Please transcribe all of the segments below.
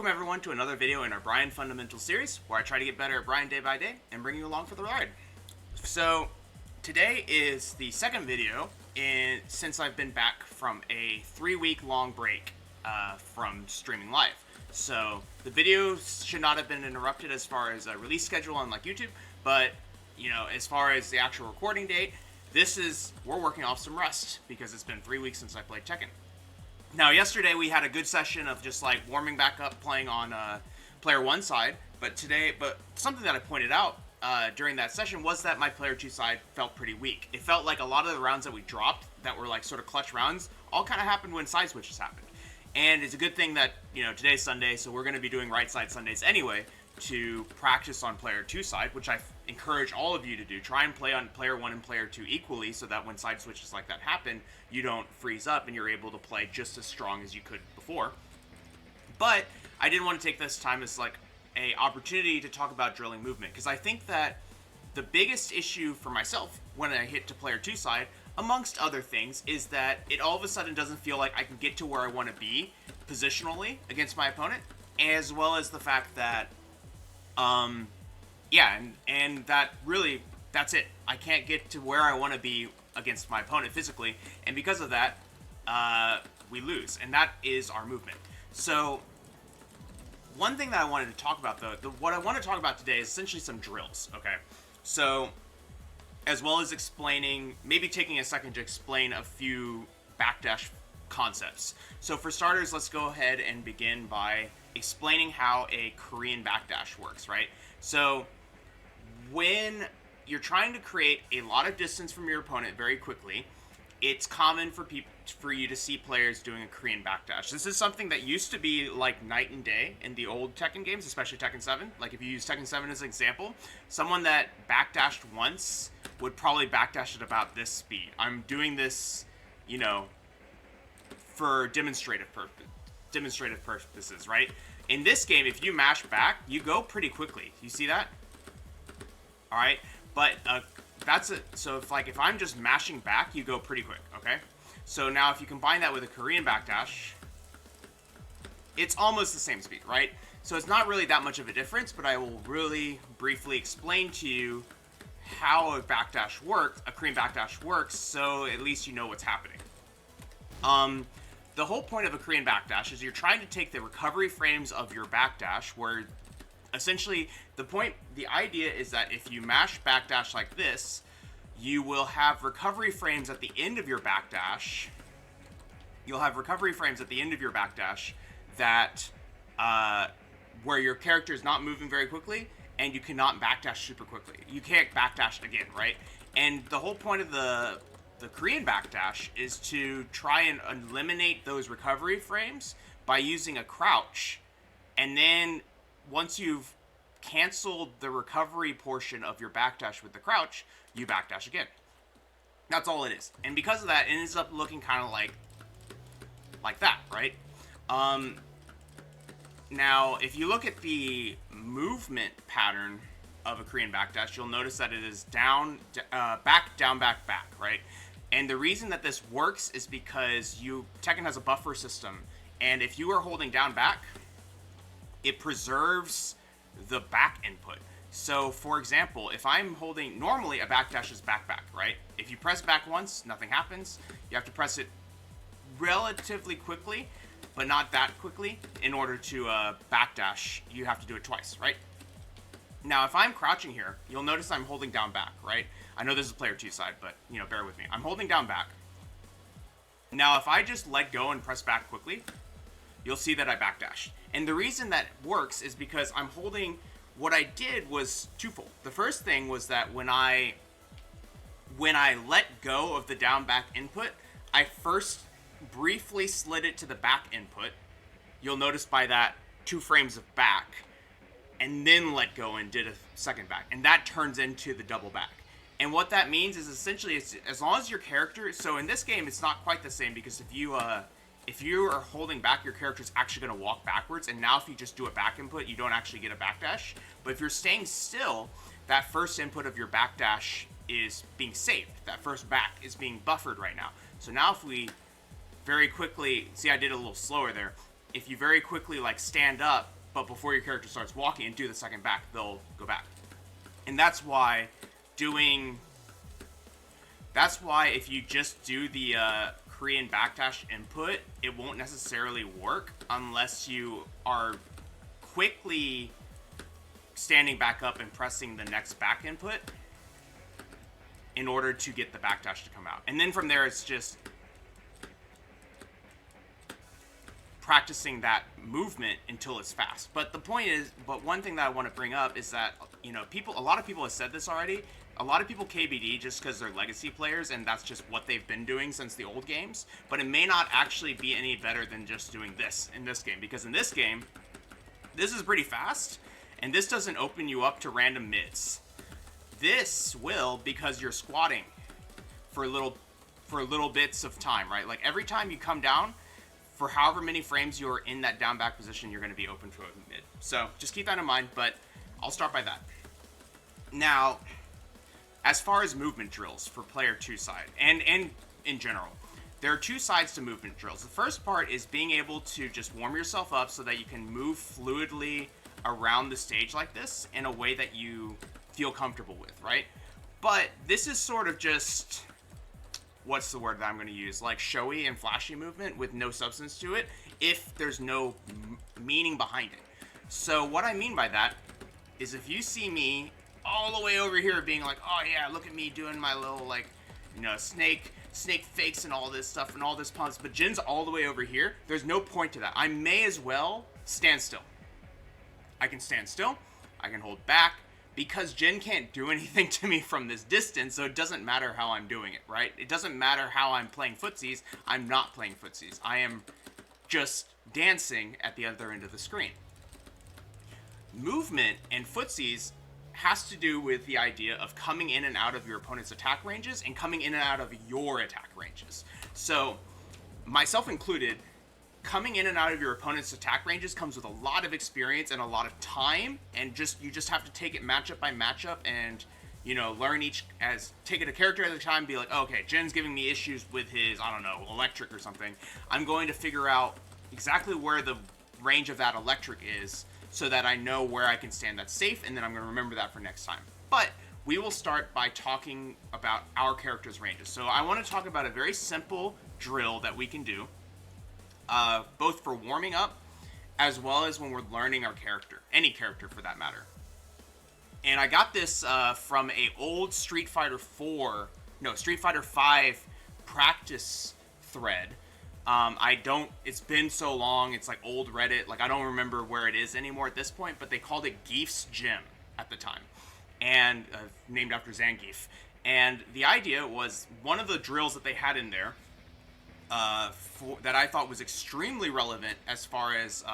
Welcome everyone to another video in our Bryan Fundamental series, where I try to get better at Bryan day by day and bring you along for the ride. So, today is the second video since I've been back from a 3-week long break from streaming live. So, the videos should not have been interrupted as far as a release schedule on YouTube, but, as far as the actual recording date, we're working off some rust, because it's been 3 weeks since I played Tekken. Now, yesterday we had a good session of just warming back up, playing on player 1 side, but something that I pointed out during that session was that my player 2 side felt pretty weak. It felt like a lot of the rounds that we dropped that were sort of clutch rounds all kind of happened when side switches happened. And it's a good thing that, today's Sunday, so we're going to be doing right side Sundays anyway to practice on player 2 side, which I encourage all of you to do. Try and play on player 1 and player 2 equally, so that when side switches like that happen, you don't freeze up and you're able to play just as strong as you could before. But I did want to take this time as a opportunity to talk about drilling movement, because I think that the biggest issue for myself when I hit to player 2 side, amongst other things, is that it all of a sudden doesn't feel like I can get to where I want to be positionally against my opponent, as well as the fact that and that really, that's it. I can't get to where I want to be against my opponent physically, and because of that, we lose, and that is our movement. So, one thing that I wanted to talk about, though, what I want to talk about today is essentially some drills, okay? So, as well as maybe taking a second to explain a few backdash concepts. So, for starters, let's go ahead and begin by explaining how a Korean backdash works, right? So, when you're trying to create a lot of distance from your opponent very quickly, it's common for you to see players doing a Korean backdash. This is something that used to be like night and day in the old Tekken games, especially Tekken 7. Like, if you use Tekken 7 as an example, someone that backdashed once would probably backdash at about this speed. I'm doing this, for demonstrative purposes, right? In this game, if you mash back, you go pretty quickly. You see that? All right, but that's it. So if I'm just mashing back, you go pretty quick. Okay. So now if you combine that with a Korean backdash, it's almost the same speed, right? So it's not really that much of a difference, but I will really briefly explain to you how a Korean backdash works, so at least you know what's happening. The whole point of a Korean backdash is you're trying to take the recovery frames of your backdash, where essentially the idea is that if you mash backdash like this, you will have recovery frames at the end of your backdash. You'll have recovery frames at the end of your backdash that where your character is not moving very quickly, and you cannot backdash super quickly. You can't backdash again, right? And the whole point of the Korean backdash is to try and eliminate those recovery frames by using a crouch, and then once you've canceled the recovery portion of your backdash with the crouch, you backdash again. That's all it is. And because of that, it ends up looking kind of like that, right? Now, if you look at the movement pattern of a Korean backdash, you'll notice that it is down, back, down, back, back, right? And the reason that this works is because Tekken has a buffer system, and if you are holding down back, it preserves the back input. So, for example, if I'm holding, normally a backdash is back, back, right? If you press back once, nothing happens. You have to press it relatively quickly, but not that quickly. In order to backdash, you have to do it twice, right? Now, if I'm crouching here, you'll notice I'm holding down back, right? I know this is player 2 side, but, bear with me. I'm holding down back. Now, if I just let go and press back quickly, you'll see that I backdashed. And the reason that works is because what I did was twofold. The first thing was that when I let go of the down back input, I first briefly slid it to the back input. You'll notice by that 2 frames of back, and then let go and did a second back. And that turns into the double back. And what that means is essentially, as long as your character, so in this game, it's not quite the same, because if you are holding back, your character is actually going to walk backwards, and now if you just do a back input, you don't actually get a backdash. But if you're staying still, that first input of your backdash is being saved. That first back is being buffered right now. So now if we very quickly, see I did a little slower there. if you very quickly like stand up, but before your character starts walking and do the second back, they'll go back. And that's why if you just do the Korean backdash input, it won't necessarily work unless you are quickly standing back up and pressing the next back input in order to get the backdash to come out. And then from there, it's just practicing that movement until it's fast. But the point is, but one thing that I want to bring up is that, you know, a lot of people have said this already. A lot of people KBD just because they're legacy players, and that's just what they've been doing since the old games. But it may not actually be any better than just doing this in this game, because in this game, this is pretty fast, and this doesn't open you up to random mids. This will, because you're squatting for little bits of time, right? Like every time you come down, for however many frames you're in that down back position, you're going to be open for a mid. So just keep that in mind, but I'll start by that. Now, as far as movement drills for player 2 side, and in general, there are 2 sides to movement drills. The first part is being able to just warm yourself up so that you can move fluidly around the stage like this in a way that you feel comfortable with, right? But this is sort of just, what's the word that I'm going to use? Like showy and flashy movement with no substance to it if there's no meaning behind it. So what I mean by that is if you see me all the way over here being like, oh yeah, look at me doing my little like, you know, snake fakes and all this stuff and all this pumps, but Jin's all the way over here, there's no point to that. I may as well stand still. I can stand still, I can hold back, because Jin can't do anything to me from this distance, so it doesn't matter how I'm doing it, right? It doesn't matter how I'm playing footsies. I'm not playing footsies. I am just dancing at the other end of the screen. Movement and footsies has to do with the idea of coming in and out of your opponent's attack ranges and coming in and out of your attack ranges. So, myself included, coming in and out of your opponent's attack ranges comes with a lot of experience and a lot of time, and you just have to take it matchup by matchup and, you know, take it a character at a time, be like, oh, okay, Jin's giving me issues with his, I don't know, electric or something. I'm going to figure out exactly where the range of that electric is so that I know where I can stand that's safe, and then I'm going to remember that for next time. But we will start by talking about our character's ranges. So I want to talk about a very simple drill that we can do, both for warming up as well as when we're learning our character, any character for that matter. And I got this from a old Street Fighter 5 practice thread. It's been so long, it's like old Reddit, like I don't remember where it is anymore at this point, but they called it Geef's Gym at the time, and named after Zangief. And the idea was, one of the drills that they had in there that I thought was extremely relevant as far as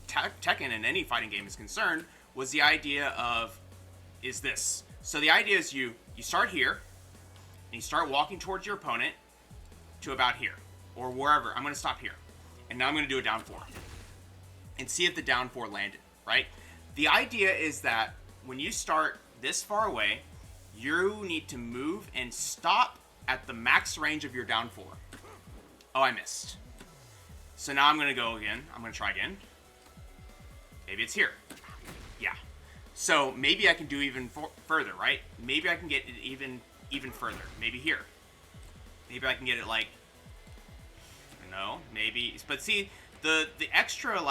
Tekken in any fighting game is concerned, was the idea of, is this. So the idea is you start here, and you start walking towards your opponent to about here, or wherever. I'm going to stop here. And now I'm going to do a down 4. And see if the down 4 landed, right? The idea is that when you start this far away, you need to move and stop at the max range of your down 4. Oh, I missed. So now I'm going to go again. I'm going to try again. Maybe it's here. Yeah. So maybe I can do even further, right? Maybe I can get it even further. Maybe here. Maybe I can get it like, no, maybe. But see, the extra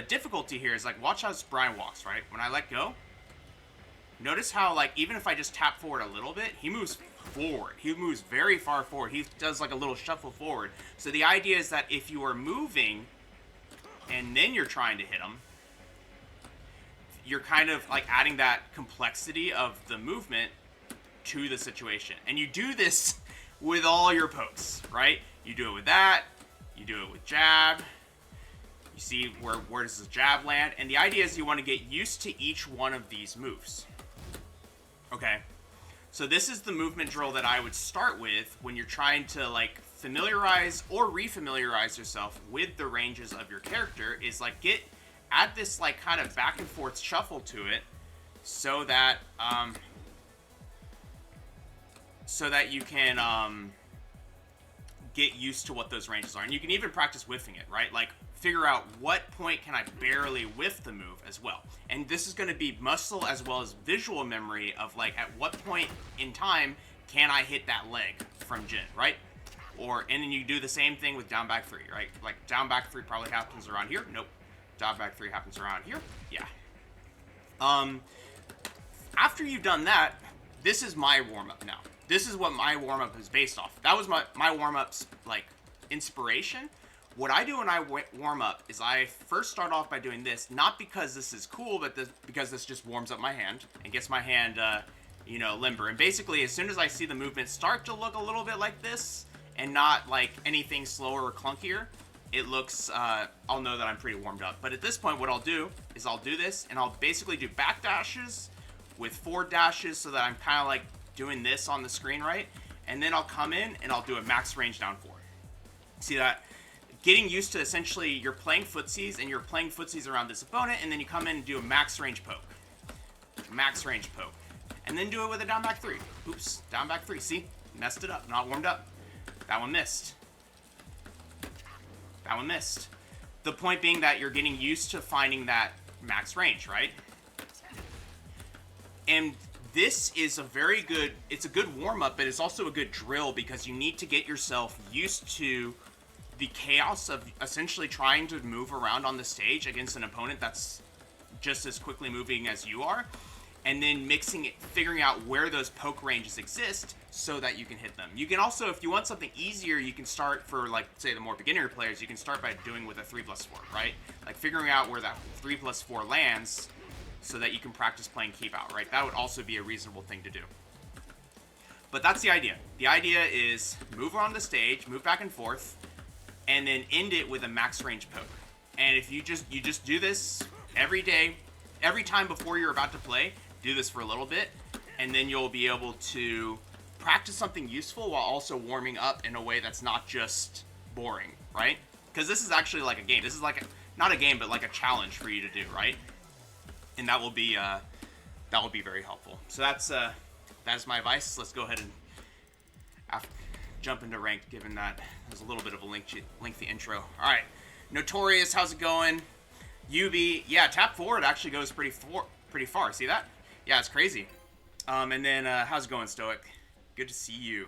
difficulty here is like, watch how Bryan walks, right? When I let go, notice how, like, even if I just tap forward a little bit, he moves forward. He moves very far forward. He does like a little shuffle forward. So the idea is that if you are moving and then you're trying to hit him, you're kind of like adding that complexity of the movement to the situation. And you do this with all your pokes, right? You do it with that, you do it with jab, you see where does the jab land, and the idea is you want to get used to each one of these moves. Okay, so this is the movement drill that I would start with when you're trying to like familiarize or refamiliarize yourself with the ranges of your character, is like add this like kind of back and forth shuffle to it so that you can get used to what those ranges are. And you can even practice whiffing it, right? Like, figure out what point can I barely whiff the move as well. And this is going to be muscle as well as visual memory of, like, at what point in time can I hit that leg from Jin, right? And then you do the same thing with down back 3, right? Like, down back 3 probably happens around here. Nope. Down back 3 happens around here. Yeah. After you've done that, this is my warm-up now. This is what my warm-up is based off. That was my warm-up's, like, inspiration. What I do when I warm up is I first start off by doing this, not because this is cool, but because this just warms up my hand and gets my hand, you know, limber. And basically, as soon as I see the movement start to look a little bit like this, and not like anything slower or clunkier, it looks, I'll know that I'm pretty warmed up. But at this point, what I'll do is I'll do this, and I'll basically do back dashes with forward dashes so that I'm kind of like doing this on the screen, right? And then I'll come in and I'll do a max range down forward. See that? Getting used to essentially you're playing footsies and you're playing footsies around this opponent, and then you come in and do a max range poke. Max range poke. And then do it with a down back 3. Oops, down back 3. See? Messed it up. Not warmed up. That one missed. That one missed. The point being that you're getting used to finding that max range, right? And this is a very good, it's a good warm-up, but it's also a good drill because you need to get yourself used to the chaos of essentially trying to move around on the stage against an opponent that's just as quickly moving as you are, and then mixing it, figuring out where those poke ranges exist so that you can hit them. You can also, if you want something easier, you can start for, like, say, the more beginner players, you can start by doing with a 3+4, right? Like, figuring out where that 3+4 lands so that you can practice playing keep out, right? That would also be a reasonable thing to do. But that's the idea. The idea is move around the stage, move back and forth, and then end it with a max range poke. And if you just do this every day, every time before you're about to play, do this for a little bit, and then you'll be able to practice something useful while also warming up in a way that's not just boring, right? Because this is actually like a game. This is like not a game, but like a challenge for you to do, right? And that will be very helpful. So that's my advice. Let's go ahead and jump into ranked, given that there's a little bit of a lengthy intro. All right, Notorious, how's it going? UB, yeah, tap forward actually goes pretty far. See that? Yeah, it's crazy. And then how's it going, Stoic? Good to see you.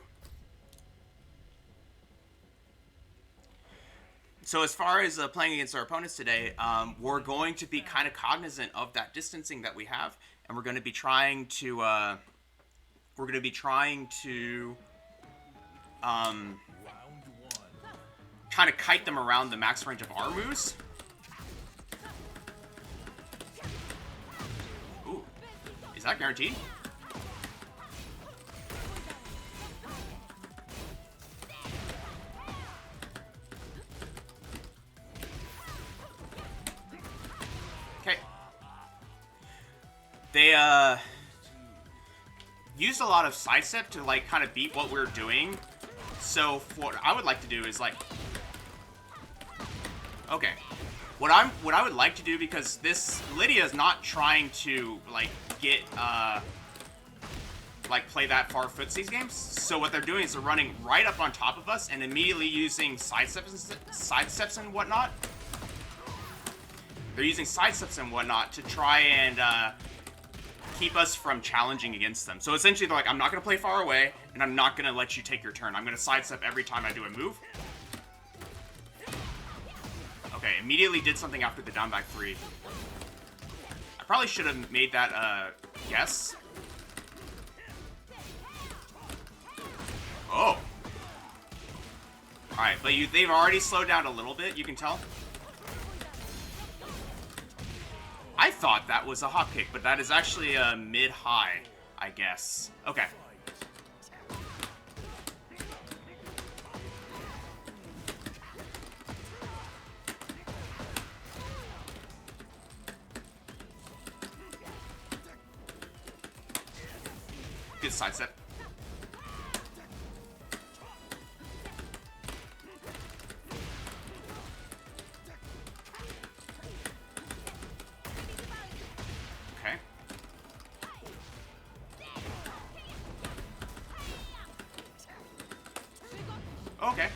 So as far as playing against our opponents today, we're going to be kind of cognizant of that distancing that we have, and we're going to be trying to kind of kite them around the max range of our moves. Ooh, is that guaranteed? Okay. They used a lot of sidestep to like kind of beat what we're doing. So what I would like to do is like, okay, what I would like to do, because this Lydia is not trying to like get like play that far footsies games. So what they're doing is they're running right up on top of us and immediately using sidesteps and whatnot. They're using sidesteps and whatnot to try and keep us from challenging against them. So essentially they're like, I'm not going to play far away, and I'm not going to let you take your turn. I'm going to sidestep every time I do a move. Okay, immediately did something after the down back 3. I probably should have made that guess. Oh. Alright, but they've already slowed down a little bit, you can tell. I thought that was a hop kick, but that is actually a mid-high, I guess. Okay. Good sidestep. Okay.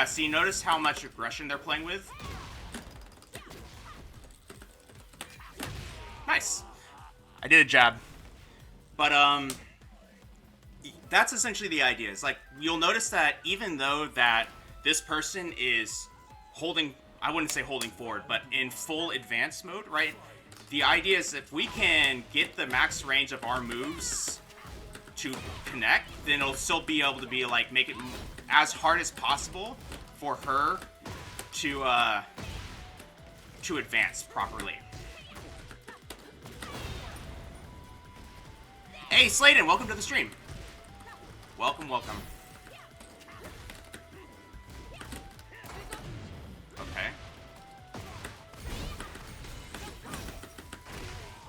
Yeah, see, notice how much aggression they're playing with? Nice. I did a jab. But, that's essentially the idea. It's like, you'll notice that even though that this person is holding, I wouldn't say holding forward, but in full advance mode, right? The idea is if we can get the max range of our moves to connect, then it'll still be able to be like, make it as hard as possible for her to advance properly. Hey, Sladen, welcome to the stream. Welcome, welcome. Okay.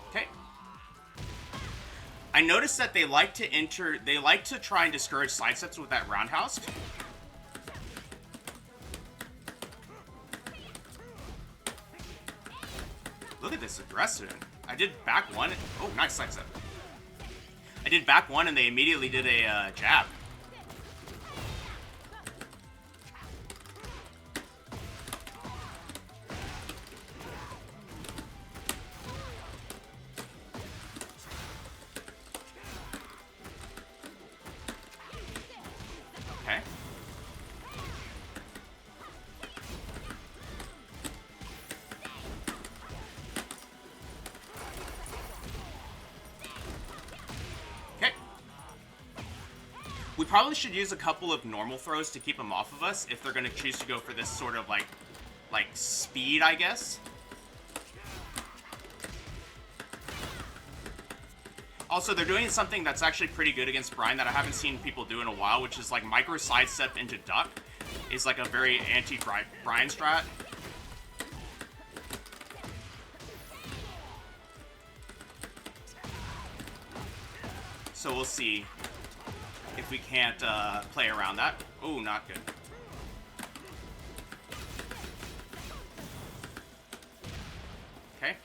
Okay. I noticed that they like to try and discourage side steps with that roundhouse. Look at this aggressive. I did back one. Oh, nice side step. I did back one and they immediately did a jab. Okay. We probably should use a couple of normal throws to keep them off of us if they're going to choose to go for this sort of like speed, I guess. Also, they're doing something that's actually pretty good against Bryan that I haven't seen people do in a while, which is like micro sidestep into duck. Is like a very anti-Bryan strat. So we'll see if we can't play around that. Oh, not good. Okay.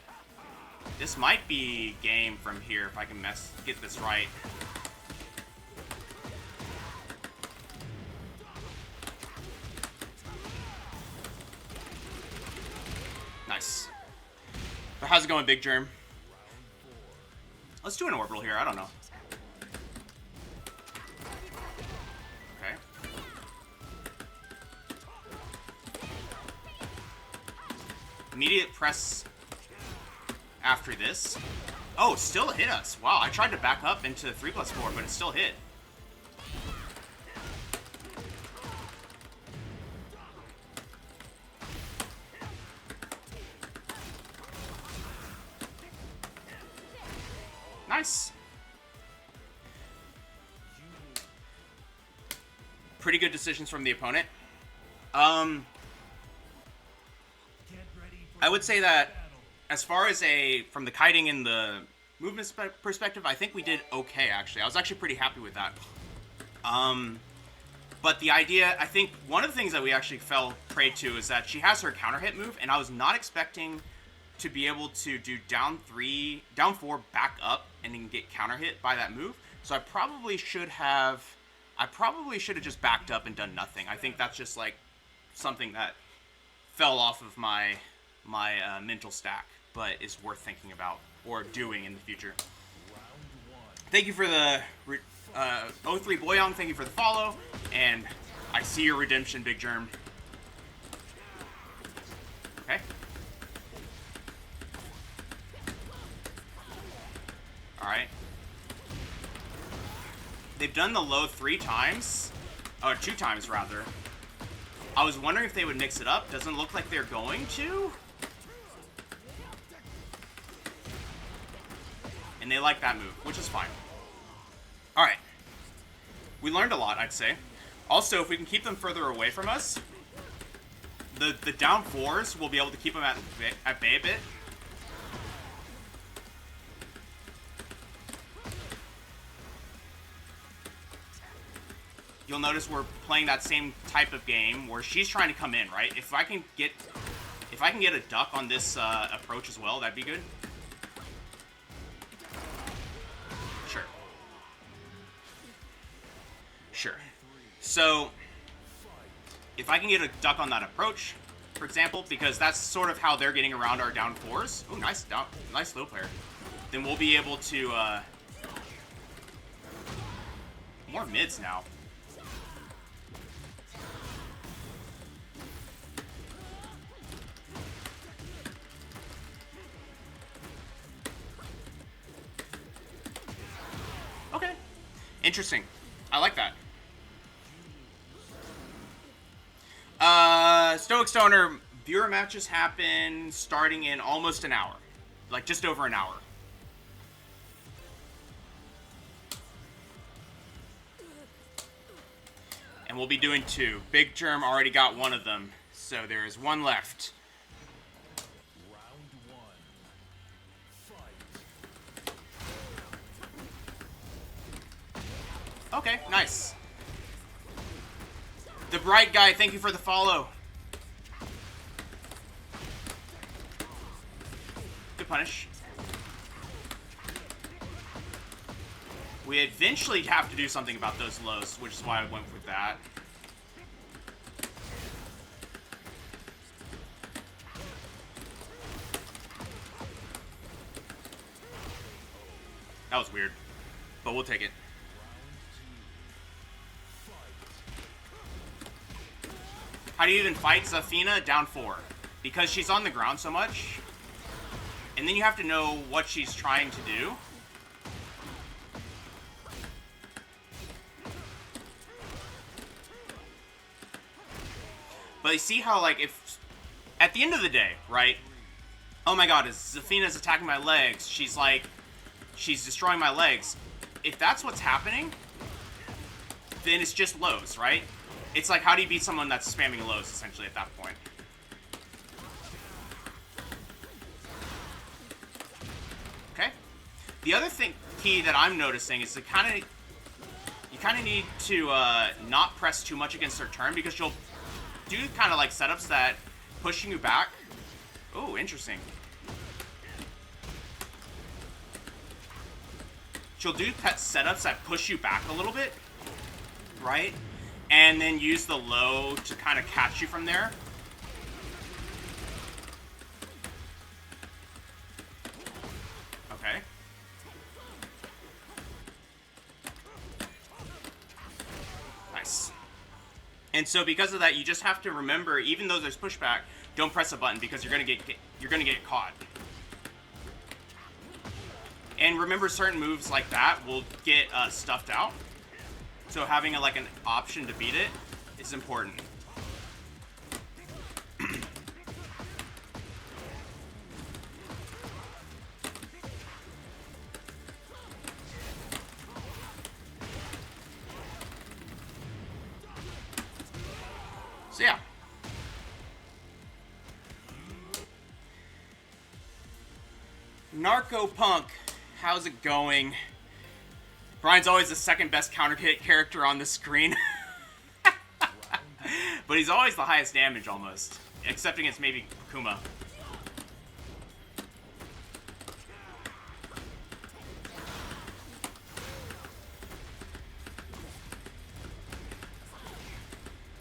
This might be game from here if I can get this right. Nice. But how's it going, Big Germ? Let's do an orbital here. I don't know. Immediate press after this. Oh, still hit us. Wow, I tried to back up into 3+4, but it still hit. Nice. Pretty good decisions from the opponent. I would say that as far as from the kiting and the movement perspective, I think we did okay, actually. I was actually pretty happy with that. But the idea, I think one of the things that we actually fell prey to is that she has her counter hit move, and I was not expecting to be able to do down 4, back up, and then get counter hit by that move. So I probably should have just backed up and done nothing. I think that's just like something that fell off of my mental stack, but is worth thinking about or doing in the future. Thank you for the 03 Boyong. Thank you for the follow, and I see your redemption, Big Germ. Okay. All right. They've done the low 3 times, or 2 times rather. I was wondering if they would mix it up. Doesn't look like they're going to. And they like that move, which is fine. Alright. We learned a lot, I'd say. Also, if we can keep them further away from us, the down 4s will be able to keep them at bay a bit. You'll notice we're playing that same type of game where she's trying to come in, right? If I can get a duck on this approach as well, that'd be good. Sure. So, If I can get a duck on that approach, for example, because that's sort of how they're getting around our down 4s. Oh, nice low player. Then we'll be able to, more mids now. Okay. Interesting. I like that. Stoic Stoner, viewer matches happen starting in almost an hour. Like, just over an hour. And we'll be doing 2. Big Germ already got one of them, so there is one left. Round 1. Fight. Okay, nice. The Bright Guy, thank you for the follow. Good punish. We eventually have to do something about those lows, which is why I went with that. That was weird, but we'll take it. How do you even fight Zafina? Down 4. Because she's on the ground so much. And then you have to know what she's trying to do. But you see how, like, if... At the end of the day, right? Oh my god, Zafina's attacking my legs. She's like... She's destroying my legs. If that's what's happening, then it's just lows, right? It's like, how do you beat someone that's spamming lows, essentially, at that point? Okay. The other key that I'm noticing is you kind of need to not press too much against her turn, because she'll do kind of like setups that pushing you back. Oh, interesting. She'll do setups that push you back a little bit, right? And then use the low to kind of catch you from there. Okay. Nice. And so because of that, you just have to remember, even though there's pushback, don't press a button because you're gonna get caught. And remember, certain moves like that will get stuffed out. So having like an option to beat it is important. So yeah. Narco Punk, how's it going? Bryan's always the second best counter hit character on the screen. But he's always the highest damage almost. Except against maybe Kuma.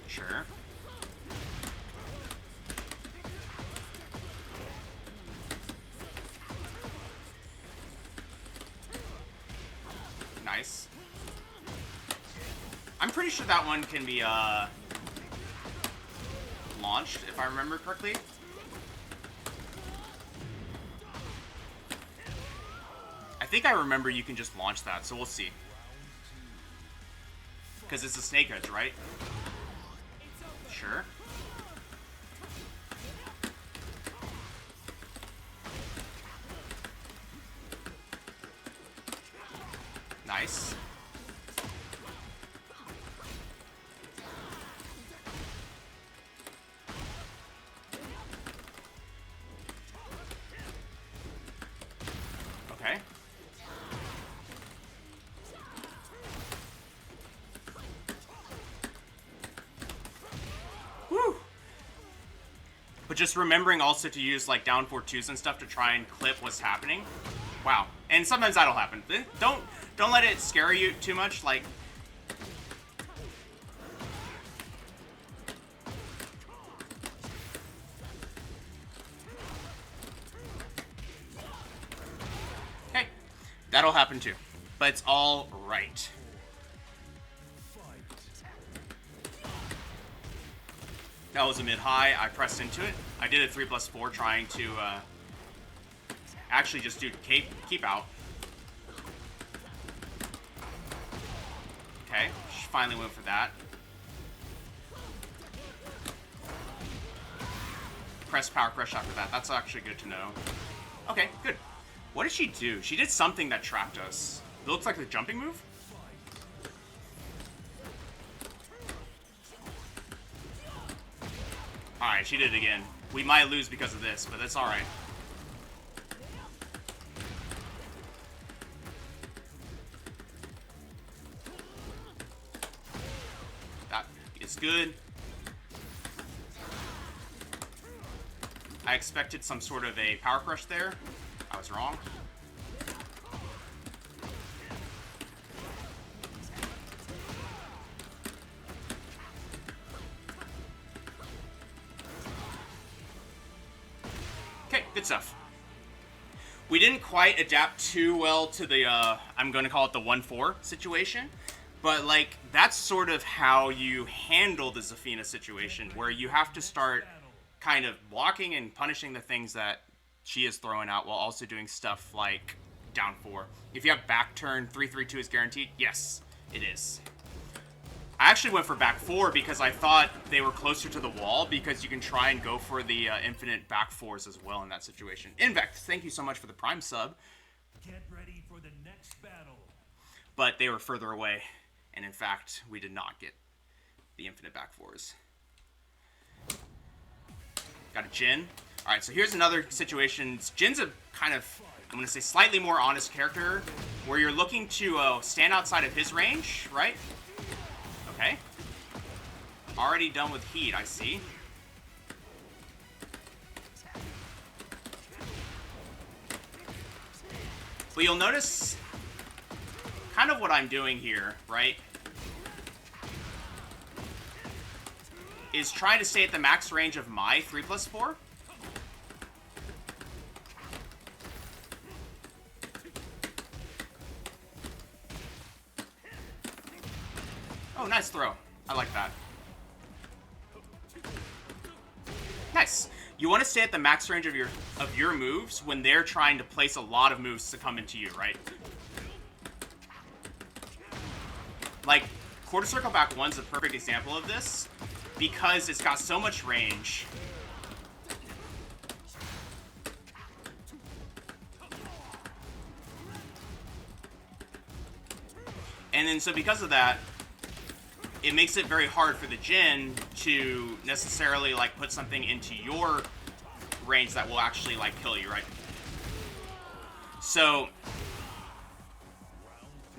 Sure. Nice. I'm pretty sure that one can be launched, if I remember correctly. I think I remember you can just launch that, so we'll see. Because it's a snake edge, right? Sure. Nice. Okay. Woo! But just remembering also to use like down 4-2s and stuff to try and clip what's happening. Wow. And sometimes that'll happen. Don't let it scare you too much. Like, That'll happen too. But it's all right. That was a mid-high. I pressed into it. I did a 3+4 trying to actually just do keep out. Okay, she finally went for that. Press power crush after that. That's actually good to know. Okay, good. What did she do? She did something that trapped us. It looks like the jumping move. Alright, she did it again. We might lose because of this, but that's alright. That is good. I expected some sort of a power crush there. I was wrong. Okay, good stuff. We didn't quite adapt too well to the, I'm going to call it the 1-4 situation. But, like, that's sort of how you handle the Zafina situation, where you have to start kind of blocking and punishing the things that she is throwing out while also doing stuff like down 4. If you have back turn, 3-3-2 is guaranteed. Yes, it is. I actually went for back 4 because I thought they were closer to the wall, because you can try and go for the infinite back 4s as well in that situation. Invect, thank you so much for the Prime sub. Get ready for the next battle. But they were further away, and in fact, we did not get the infinite back 4s. Got a Jin. Alright, so here's another situation. Jin's a kind of, I'm going to say, slightly more honest character, where you're looking to stand outside of his range, right? Okay. Already done with heat, I see. But you'll notice kind of what I'm doing here, right? Is trying to stay at the max range of my 3+4. Oh, nice throw. I like that. Nice. You want to stay at the max range of your moves when they're trying to place a lot of moves to come into you, right? Like, quarter circle back 1's a perfect example of this, because it's got so much range. And then, so because of that, it makes it very hard for the Jin to necessarily, like, put something into your range that will actually, like, kill you, right? So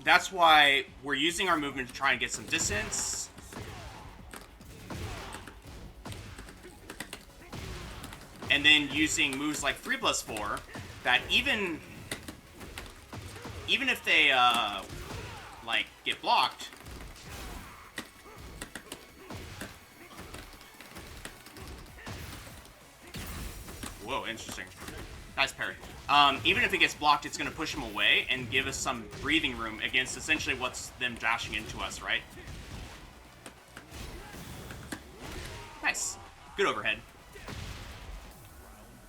that's why we're using our movement to try and get some distance. And then using moves like 3+4 that even if they like get blocked, whoa, interesting. Nice parry. Even if it gets blocked, it's going to push him away and give us some breathing room against essentially what's them dashing into us, right? Nice. Good overhead.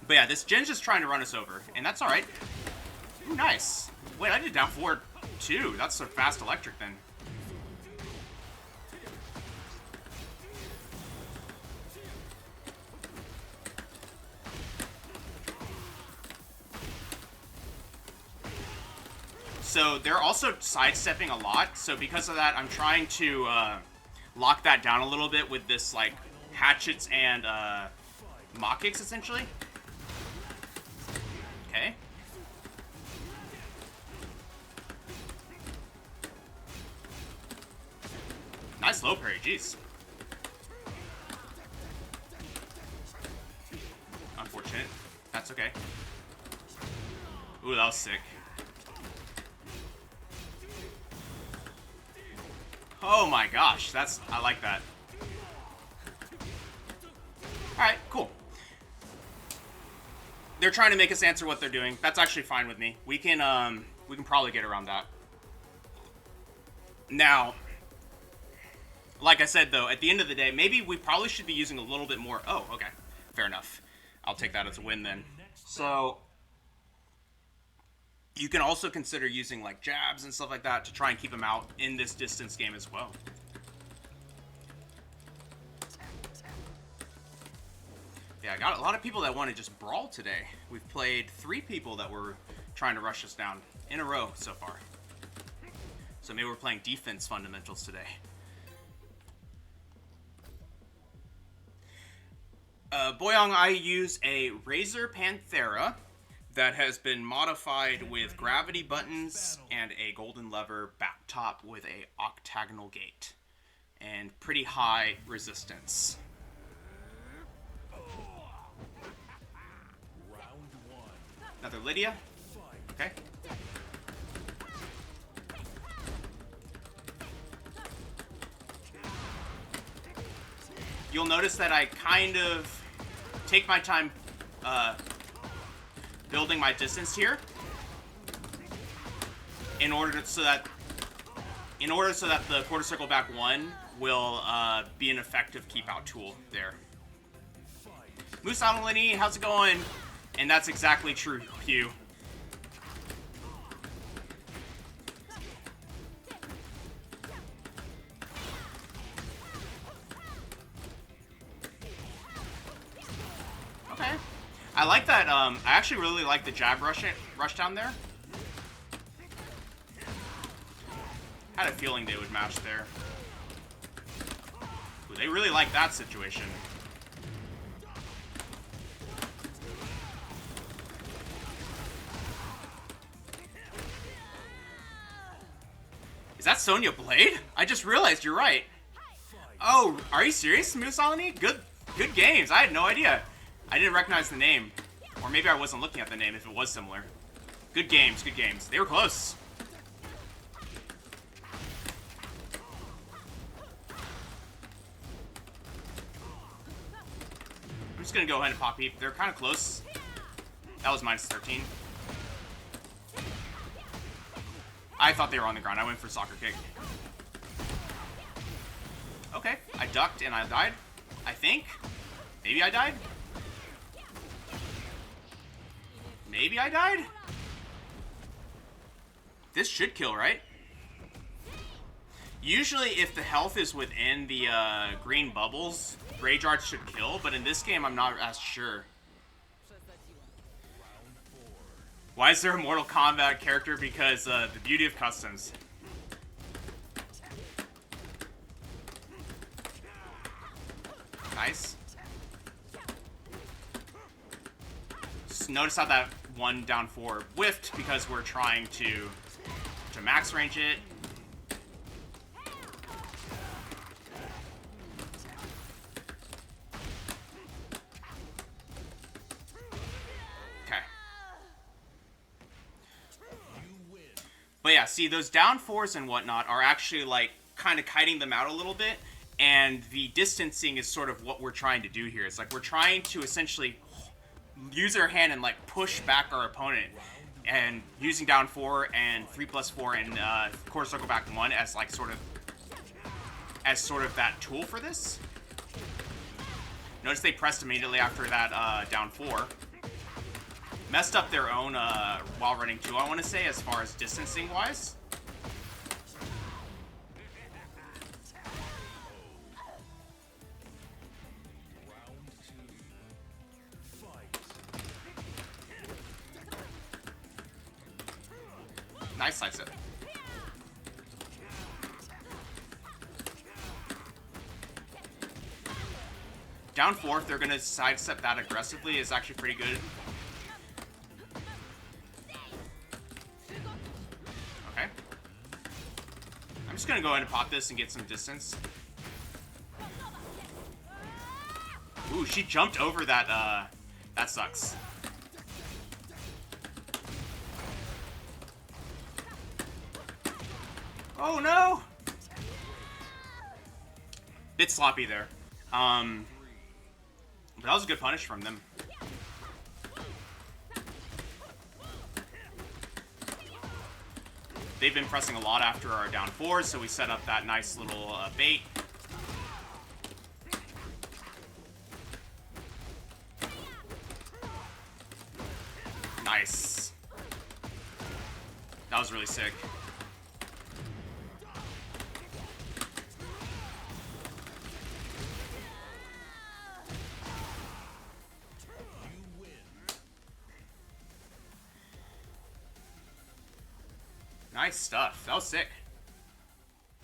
But yeah, this Jin's just trying to run us over, and that's alright. Ooh, nice. Wait, I did down 4 too. That's a fast electric then. So they're also sidestepping a lot, so because of that, I'm trying to lock that down a little bit with this, like, hatchets and mock kicks, essentially. Okay. Nice low parry, jeez. Unfortunate. That's okay. Ooh, that was sick. Oh my gosh, I like that. Alright, cool. They're trying to make us answer what they're doing. That's actually fine with me. We can We can probably get around that. Now, like I said, though, at the end of the day, maybe we probably should be using a little bit more... Oh, okay. Fair enough. I'll take that as a win, then. So, you can also consider using, like, jabs and stuff like that to try and keep him out in this distance game as well. Yeah, I got a lot of people that want to just brawl today. We've played 3 people that were trying to rush us down in a row so far. So maybe we're playing defense fundamentals today. Boyong, I use a Razor Panthera that has been modified with gravity buttons and a golden lever back top with a octagonal gate. And pretty high resistance. Another Lydia. Okay. You'll notice that I kind of take my time building my distance here in order so that the quarter circle back 1 will be an effective keep out tool there. Moose Adeline, how's it going? And that's exactly true, Hugh. Okay. I like that, I actually really like the jab rush down there. Had a feeling they would match there. Ooh, they really like that situation. Is that Sonya Blade? I just realized you're right. Oh, are you serious, Musalini? Good games. I had no idea. I didn't recognize the name. Or maybe I wasn't looking at the name if it was similar. Good games, good games. They were close. I'm just gonna go ahead and pop peep. They're kind of close. That was minus 13. I thought they were on the ground. I went for soccer kick. Okay, I ducked and I died. I think. Maybe I died. Maybe I died? This should kill, right? Usually if the health is within the green bubbles, Rage Arts should kill, but in this game I'm not as sure. Why is there a Mortal Kombat character? Because the beauty of customs. Nice. Just notice how that 1 down 4 whiffed because we're trying to max range it. But yeah, see, those down 4s and whatnot are actually, like, kind of kiting them out a little bit, and the distancing is sort of what we're trying to do here. It's like we're trying to essentially use our hand and, like, push back our opponent, and using down 4 and 3+4 and quarter circle back 1 as, like, sort of that tool for this. Notice they pressed immediately after that down 4. Messed up their own while running 2, I want to say, as far as distancing wise. Nice slice it. Down 4, if they're going to sidestep that aggressively, is actually pretty good. I'm just gonna go ahead and pop this and get some distance. Ooh, she jumped over that, that sucks. Oh no! Bit sloppy there. But that was a good punish from them. they've been pressing a lot after our down 4, so we set up that nice little bait. Nice. That was really sick. Nice stuff. That was sick.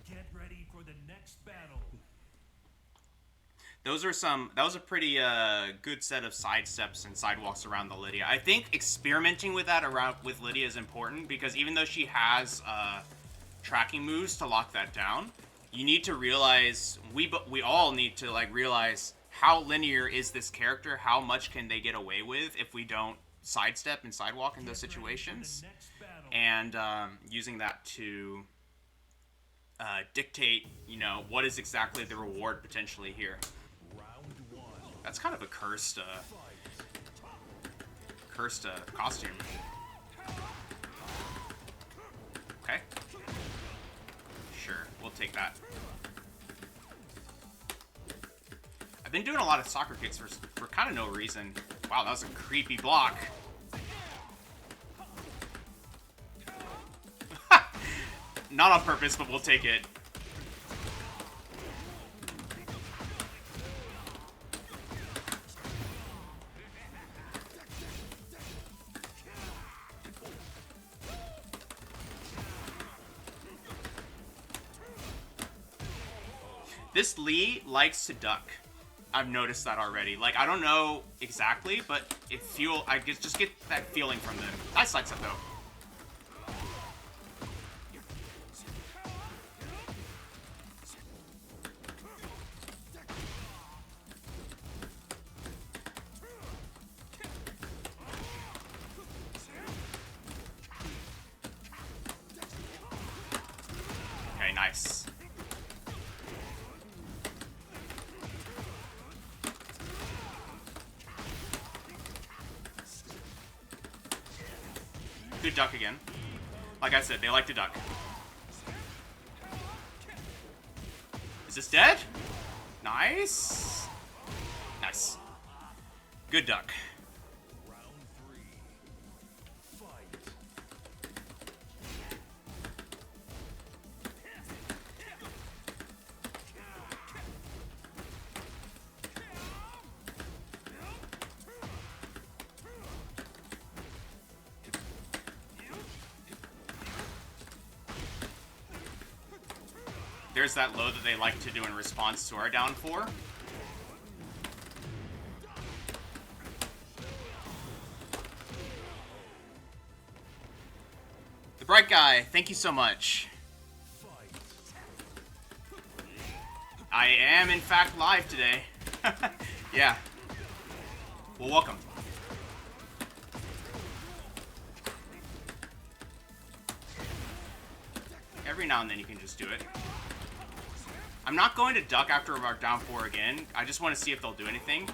Get ready for the next battle. Those are some. That was a pretty good set of side steps and sidewalks around the Lydia. I think experimenting with that around with Lydia is important because even though she has tracking moves to lock that down, you need to realize we all need to like realize how linear is this character. How much can they get away with if we don't sidestep and sidewalk in those situations? And using that to dictate, you know, what is exactly the reward potentially here. That's kind of a cursed costume. Okay. Sure, we'll take that. I've been doing a lot of soccer kicks for kind of no reason. Wow, that was a creepy block. Not on purpose, but we'll take it. This Lee likes to duck. I've noticed that already. Like, I don't know exactly, but I just get that feeling from them. Nice side step, though. Okay, nice. Good duck again. Like I said, they like to duck. Is this dead? Nice. Nice. Good duck. There's that low that they like to do in response to our down 4. The bright guy, thank you so much. I am in fact live today. Yeah. Well, welcome. Every now and then you can just do it. I'm not going to duck after our down 4 again. I just want to see if they'll do anything.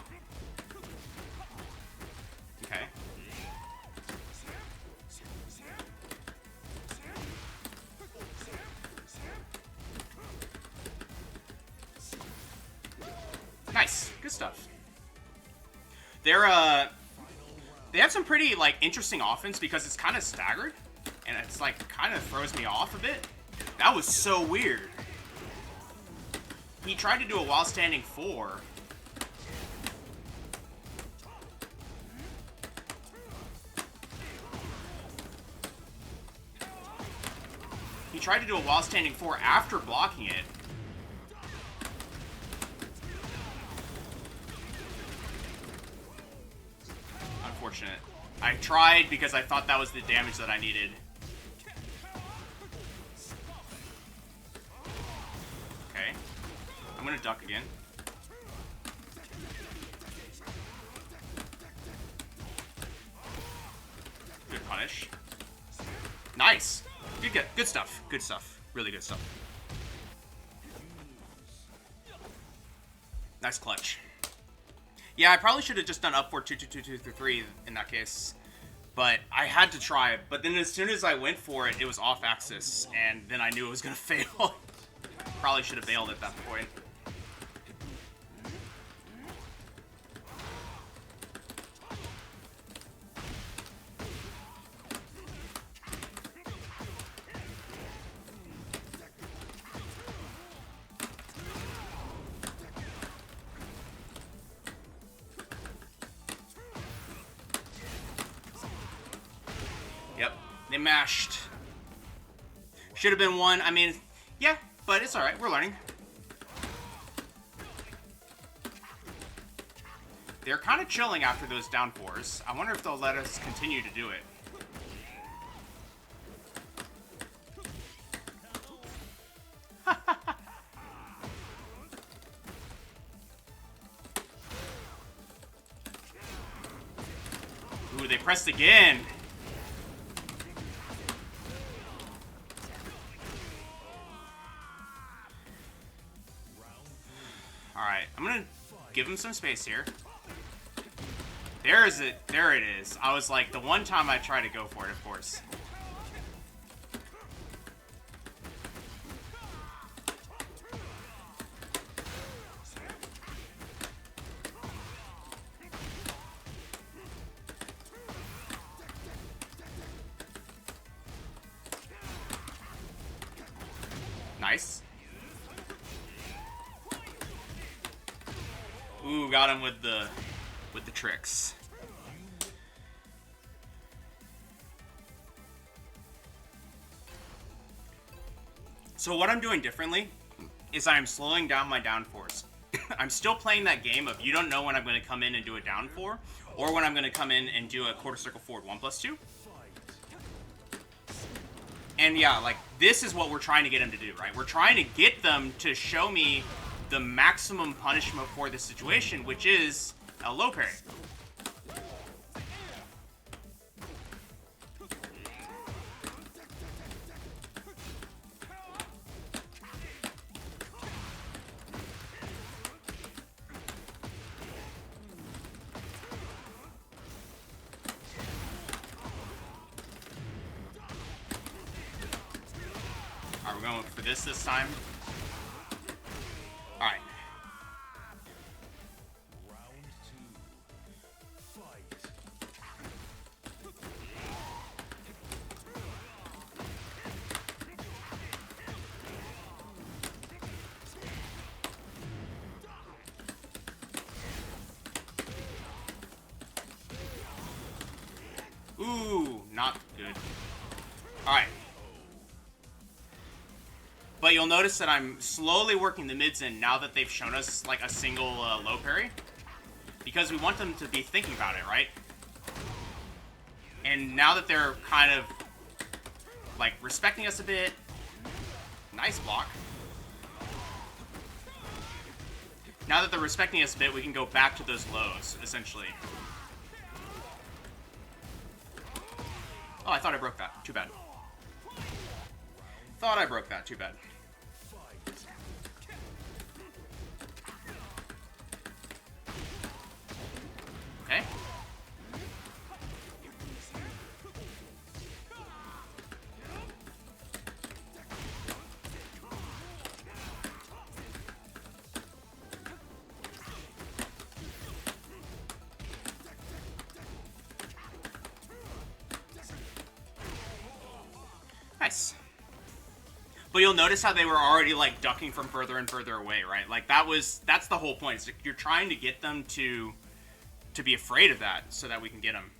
Okay. Nice. Good stuff. They have some pretty, like, interesting offense because it's kind of staggered. And it's, like, kind of throws me off a bit. That was so weird. He tried to do a while standing 4. He tried to do a while standing 4 after blocking it. Unfortunate. I tried because I thought that was the damage that I needed. Okay. I'm gonna duck again. Good punish. Nice. Good stuff. Good stuff. Really good stuff. Nice clutch. Yeah, I probably should have just done up 4 2 2 2 2 3 in that case. But I had to try it. But then as soon as I went for it, it was off axis, and then I knew it was gonna fail. Probably should have bailed at that point. Yep, they mashed. Should have been one. I mean, yeah, but it's alright. We're learning. They're kind of chilling after those down fours. I wonder if they'll let us continue to do it. Ooh, they pressed again. Alright, I'm gonna give him some space here. There it is. I was like, the one time I try to go for it, of course. Nice. Ooh, got him with the tricks. So what I'm doing differently is I'm slowing down my down fours. I'm still playing that game of you don't know when I'm going to come in and do a down four, or when I'm going to come in and do a quarter circle forward 1+2. And yeah, like, this is what we're trying to get them to do, right? We're trying to get them to show me the maximum punishment for this situation, which is a low parry. Alright, we're going for this time. Alright. Round 2. Fight. Ooh, not good. Alright. But you'll notice that I'm slowly working the mids in now that they've shown us like a single low parry. Because we want them to be thinking about it, right? And now that they're kind of like respecting us a bit. Nice block. Now that they're respecting us a bit, we can go back to those lows, essentially. Oh, I thought I broke that. Too bad. Thought I broke that. Too bad. Okay. Nice. But you'll notice how they were already like ducking from further and further away, right? Like that's the whole point. It's like you're trying to get them to be afraid of that so that we can get them.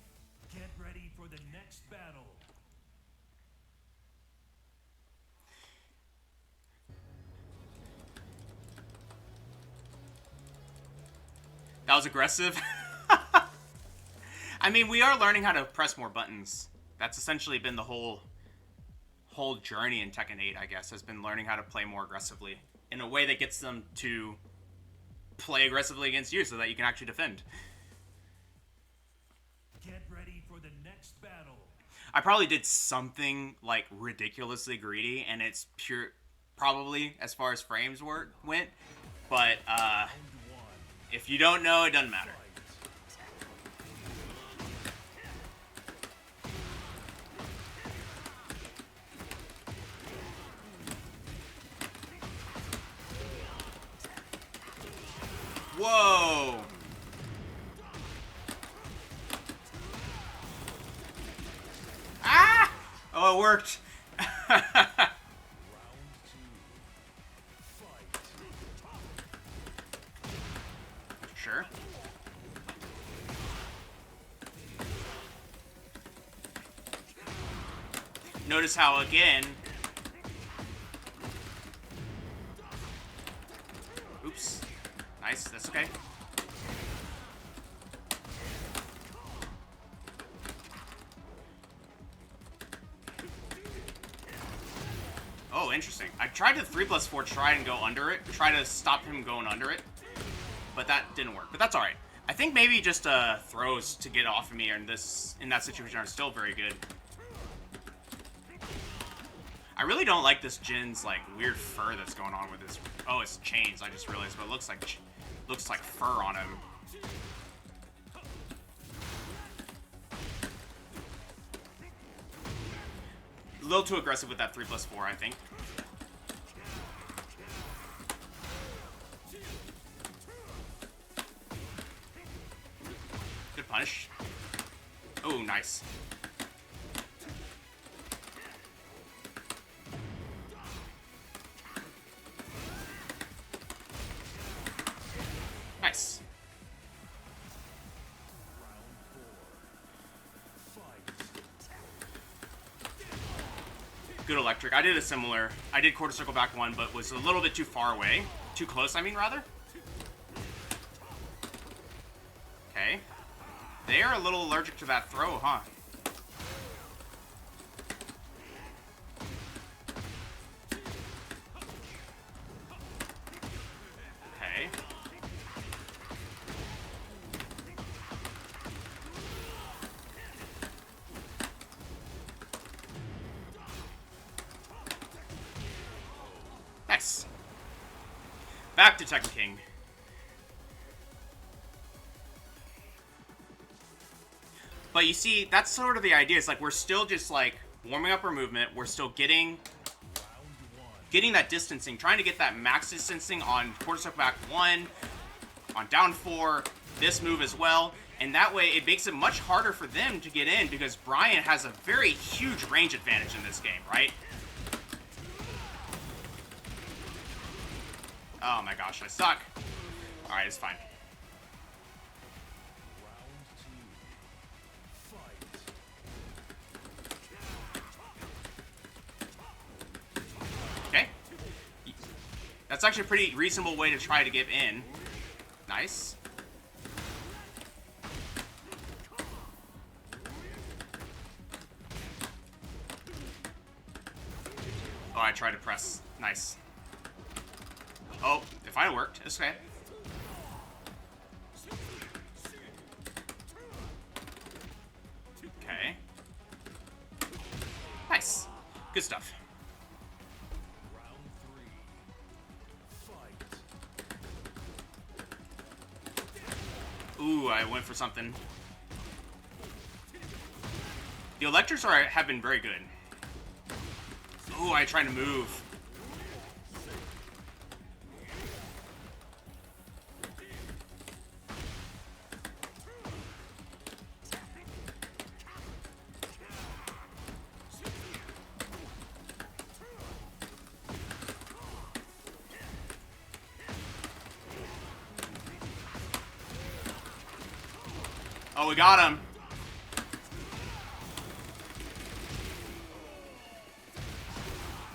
Get ready for the next battle. That was aggressive. I mean, we are learning how to press more buttons. That's essentially been the whole journey in Tekken 8, I guess, has been learning how to play more aggressively in a way that gets them to play aggressively against you so that you can actually defend. Get ready for the next battle. I probably did something like ridiculously greedy, and it's pure, probably as far as frames went. But if you don't know, it doesn't matter. Whoa! Ah! Oh, it worked. Sure. Notice how, again... Oops. Nice, that's okay. Oh, interesting. I tried to 3+4 try and go under it. Try to stop him going under it. But that didn't work. But that's alright. I think maybe just throws to get off of me in that situation are still very good. I really don't like this Jin's like weird fur that's going on with this. Oh, it's chains. I just realized, but it looks like fur on him. A little too aggressive with that 3+4, I think. Good punish. Oh, nice. Nice. Good electric. I did a similar. I did quarter circle back one, but was a little bit too far away. Too close, I mean, rather. Okay. They are a little allergic to that throw, huh? Okay. Nice. Back to Tekken King. But you see, that's sort of the idea. It's like we're still just like warming up our movement. We're still getting that distancing, trying to get that max distancing on quarter circle back one, on down four, this move as well. And that way it makes it much harder for them to get in because Bryan has a very huge range advantage in this game, right? Oh my gosh, I suck. Alright, it's fine. Okay. That's actually a pretty reasonable way to try to get in. Nice. Oh, I tried to press. Nice. Oh, it finally worked. It's okay. Okay. Nice. Good stuff. Ooh, I went for something. The electrics have been very good. Ooh, I tried to move. Oh, we got him.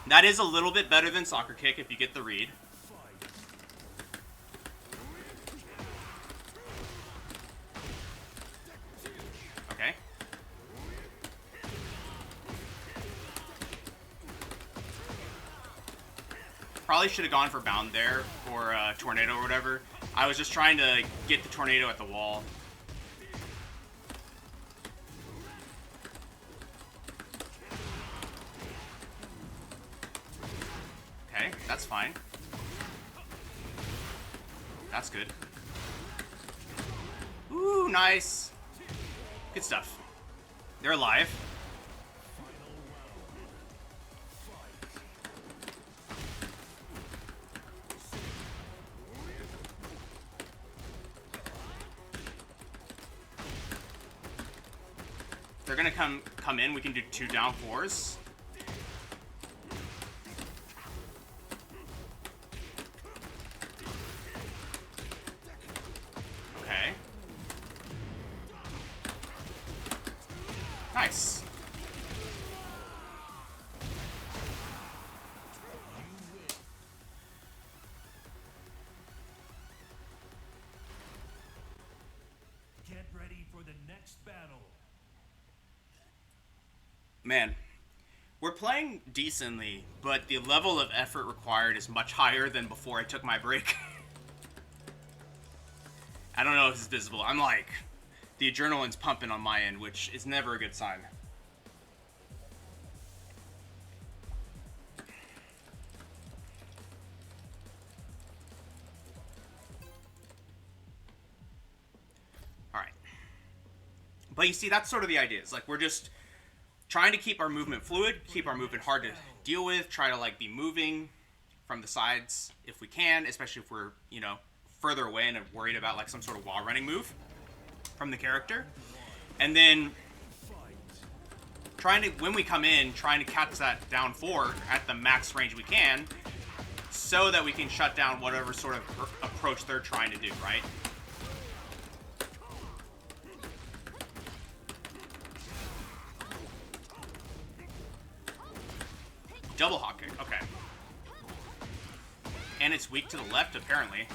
That is a little bit better than soccer kick if you get the read. Okay. Probably should have gone for bound there or tornado or whatever. I was just trying to get the tornado at the wall. Okay, that's fine. That's good. Ooh, nice. Good stuff. They're alive. they're gonna come in, we can do 2 down 4s. Okay. Nice. Get ready for the next battle. Man, we're playing decently, but the level of effort required is much higher than before I took my break. I don't know if it's visible. I'm like, the adrenaline's pumping on my end, which is never a good sign. Alright. But you see, that's sort of the idea. It's like, we're just trying to keep our movement fluid, keep our movement hard to deal with, try to like be moving from the sides if we can, especially if we're, you know, further away and worried about like some sort of wall running move from the character. And then trying to, when we come in, trying to catch that down 4 at the max range we can so that we can shut down whatever sort of approach they're trying to do, right? Double hot kick, okay. And it's weak to the left, apparently.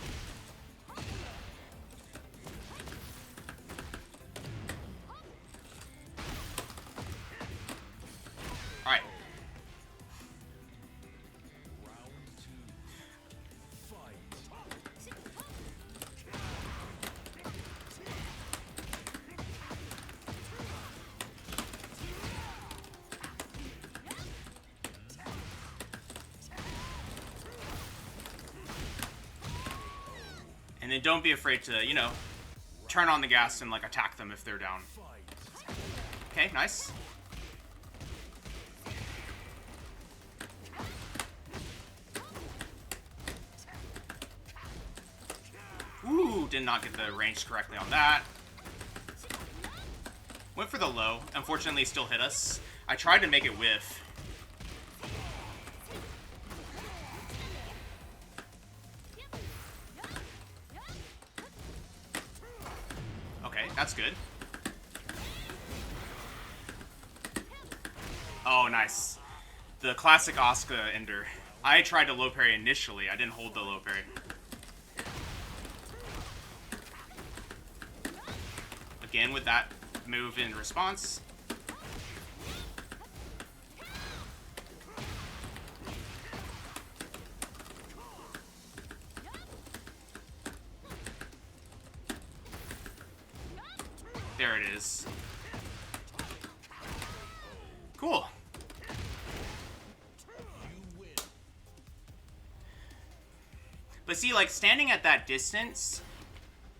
Alright. And then don't be afraid to, you know, turn on the gas and like attack them if they're down. Okay, nice. Ooh, did not get the range correctly on that. Went for the low. Unfortunately, still hit us. I tried to make it whiff. Okay, that's good. Oh, nice. The classic Asuka ender. I tried to low parry initially. I didn't hold the low parry. Again with that move in response. There it is. Cool. But see, like, standing at that distance,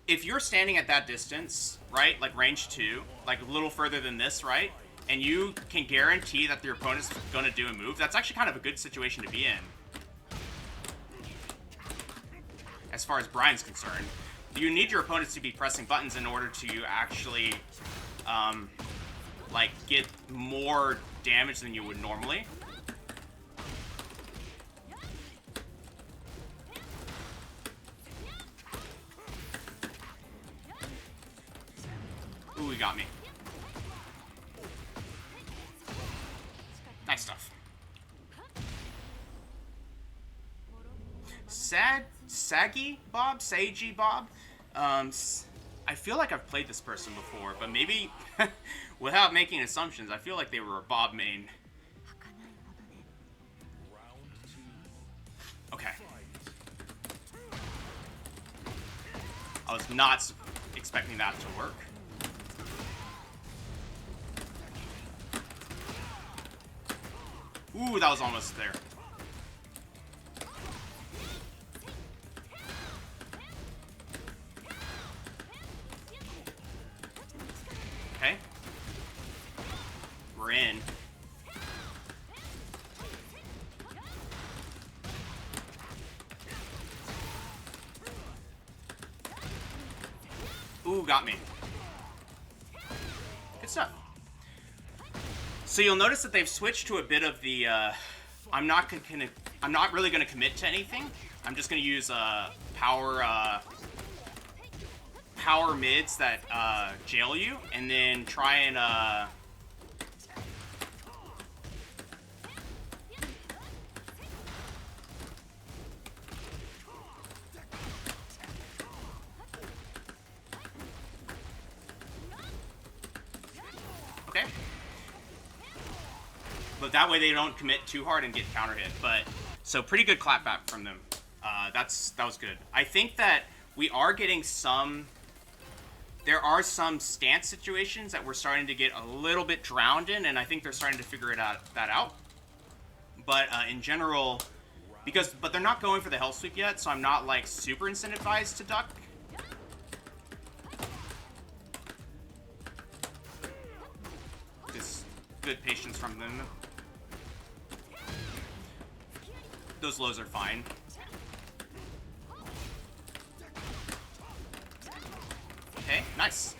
if you're standing at that distance, right, like range 2, like a little further than this, right, and you can guarantee that your opponent's going to do a move, that's actually kind of a good situation to be in. As far as Bryan's concerned. You need your opponents to be pressing buttons in order to actually, like, get more damage than you would normally. Ooh, he got me. Nice stuff. Sagi Bob? I feel like I've played this person before, but maybe, without making assumptions, I feel like they were a Bob main. Okay. I was not expecting that to work. Ooh, that was almost there. Okay. We're in. Ooh, got me. Good stuff. So you'll notice that they've switched to a bit of the, I'm not really gonna commit to anything. I'm just gonna use, power mids that, jail you, and then try and, okay. But that way they don't commit too hard and get counter hit. But so pretty good clapback from them. That was good. I think that we are getting some. There are some stance situations that we're starting to get a little bit drowned in, and I think they're starting to figure that out. But in general, but they're not going for the hell sweep yet, so I'm not like super incentivized to duck. Just good patience from them. Those lows are fine. Okay, nice.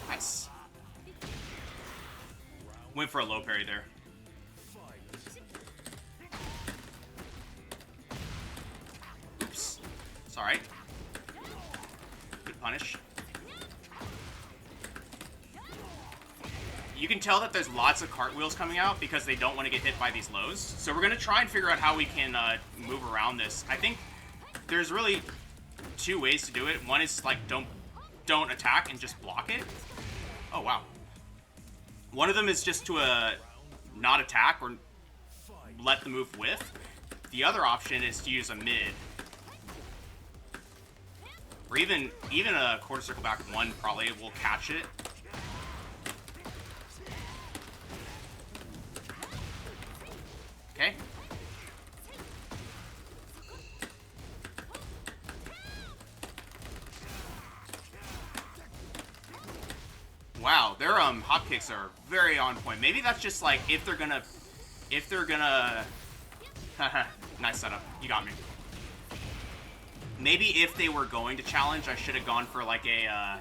Nice. Went for a low parry there. Oops. It's alright. Good punish. You can tell that there's lots of cartwheels coming out because they don't want to get hit by these lows. So we're going to try and figure out how we can move around this. I think there's really two ways to do it. One is like don't attack and just block it. Oh, wow. One of them is just to not attack or let the move whiff. The other option is to use a mid. Or even a quarter circle back one probably will catch it. Okay. Wow, their hop kicks are very on point. Maybe that's just like if they're gonna nice setup. You got me. Maybe if they were going to challenge, I should have gone for like a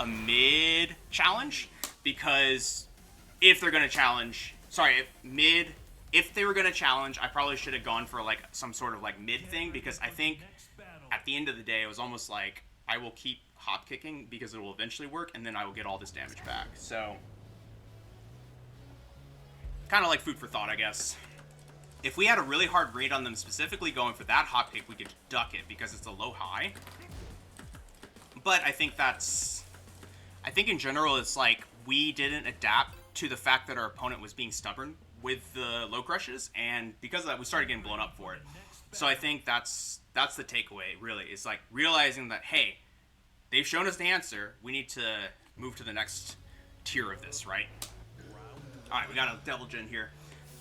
mid challenge, because if they're gonna challenge, if they were going to challenge, I probably should have gone for like some sort of like mid thing, because I think at the end of the day, it was almost like I will keep hop kicking because it will eventually work, and then I will get all this damage back. So kind of like food for thought, I guess. If we had a really hard read on them specifically going for that hop kick, we could duck it because it's a low high. But I think in general, it's like we didn't adapt to the fact that our opponent was being stubborn with the low crushes, and because of that we started getting blown up for it. So I think that's the takeaway, really. It's like realizing that, hey, they've shown us the answer, we need to move to the next tier of this, right? Alright, we got a Devil Jin here.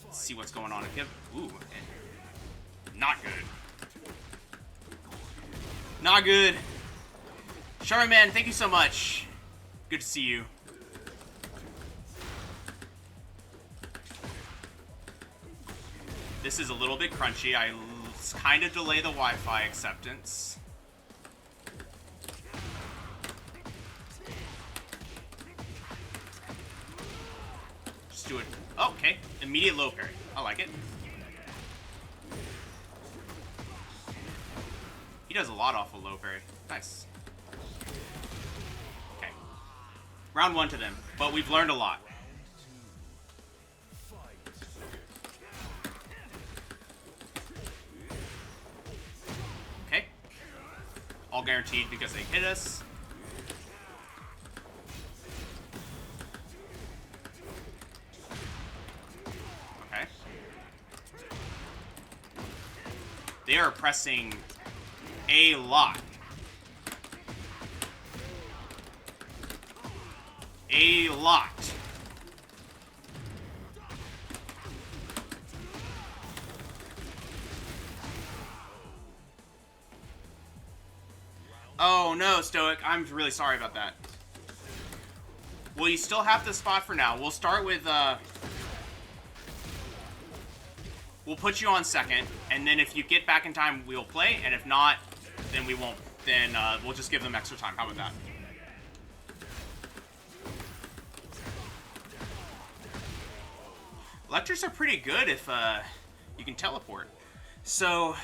Let's see what's going on. Ooh, not good. Not good. Shari Man, thank you so much. Good to see you. This is a little bit crunchy. I kind of delay the Wi-Fi acceptance. Just do it. Oh, okay. Immediate low parry. I like it. He does a lot off of low parry. Nice. Okay. Round one to them, but we've learned a lot. All guaranteed because they hit us. Okay. They are pressing a lot. A lot. Oh no, Stoic, I'm really sorry about that. Well, you still have the spot for now. We'll start with, we'll put you on second, and then if you get back in time, we'll play, and if not, then we won't. Then, we'll just give them extra time. How about that? Electrics are pretty good if you can teleport. So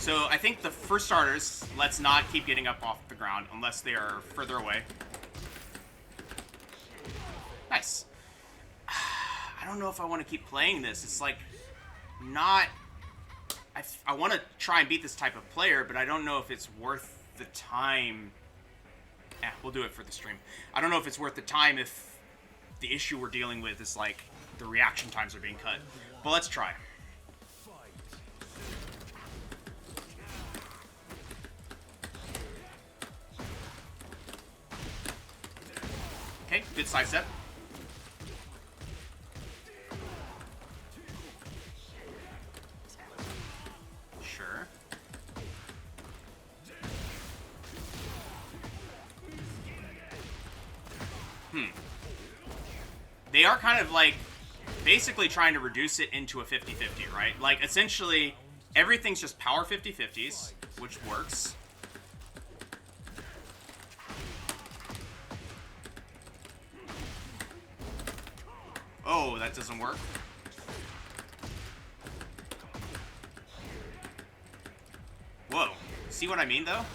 I think the first starters, let's not keep getting up off the ground unless they are further away. Nice. I don't know if I want to keep playing this. It's like not... I want to try and beat this type of player, but I don't know if it's worth the time. We'll do it for the stream. I don't know if it's worth the time if the issue we're dealing with is like the reaction times are being cut. But let's try. Okay, good sidestep. Sure. They are kind of like basically trying to reduce it into a 50-50, right? Like essentially everything's just power 50-50s, which works. Oh, that doesn't work. Whoa. See what I mean, though?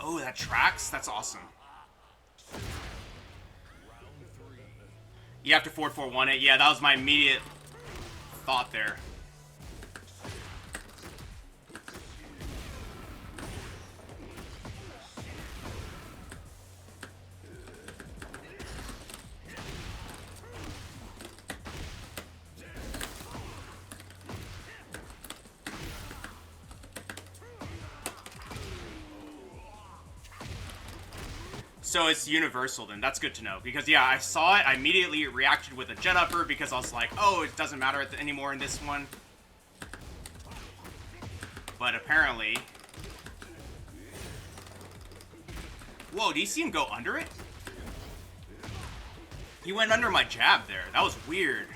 Oh, that tracks? That's awesome. You have to 4-4-1 it. Yeah, that was my immediate thought there. So it's universal then. That's good to know. Because, yeah, I saw it. I immediately reacted with a jet upper because I was like, oh, it doesn't matter anymore in this one. But apparently... Whoa, do you see him go under it? He went under my jab there. That was weird.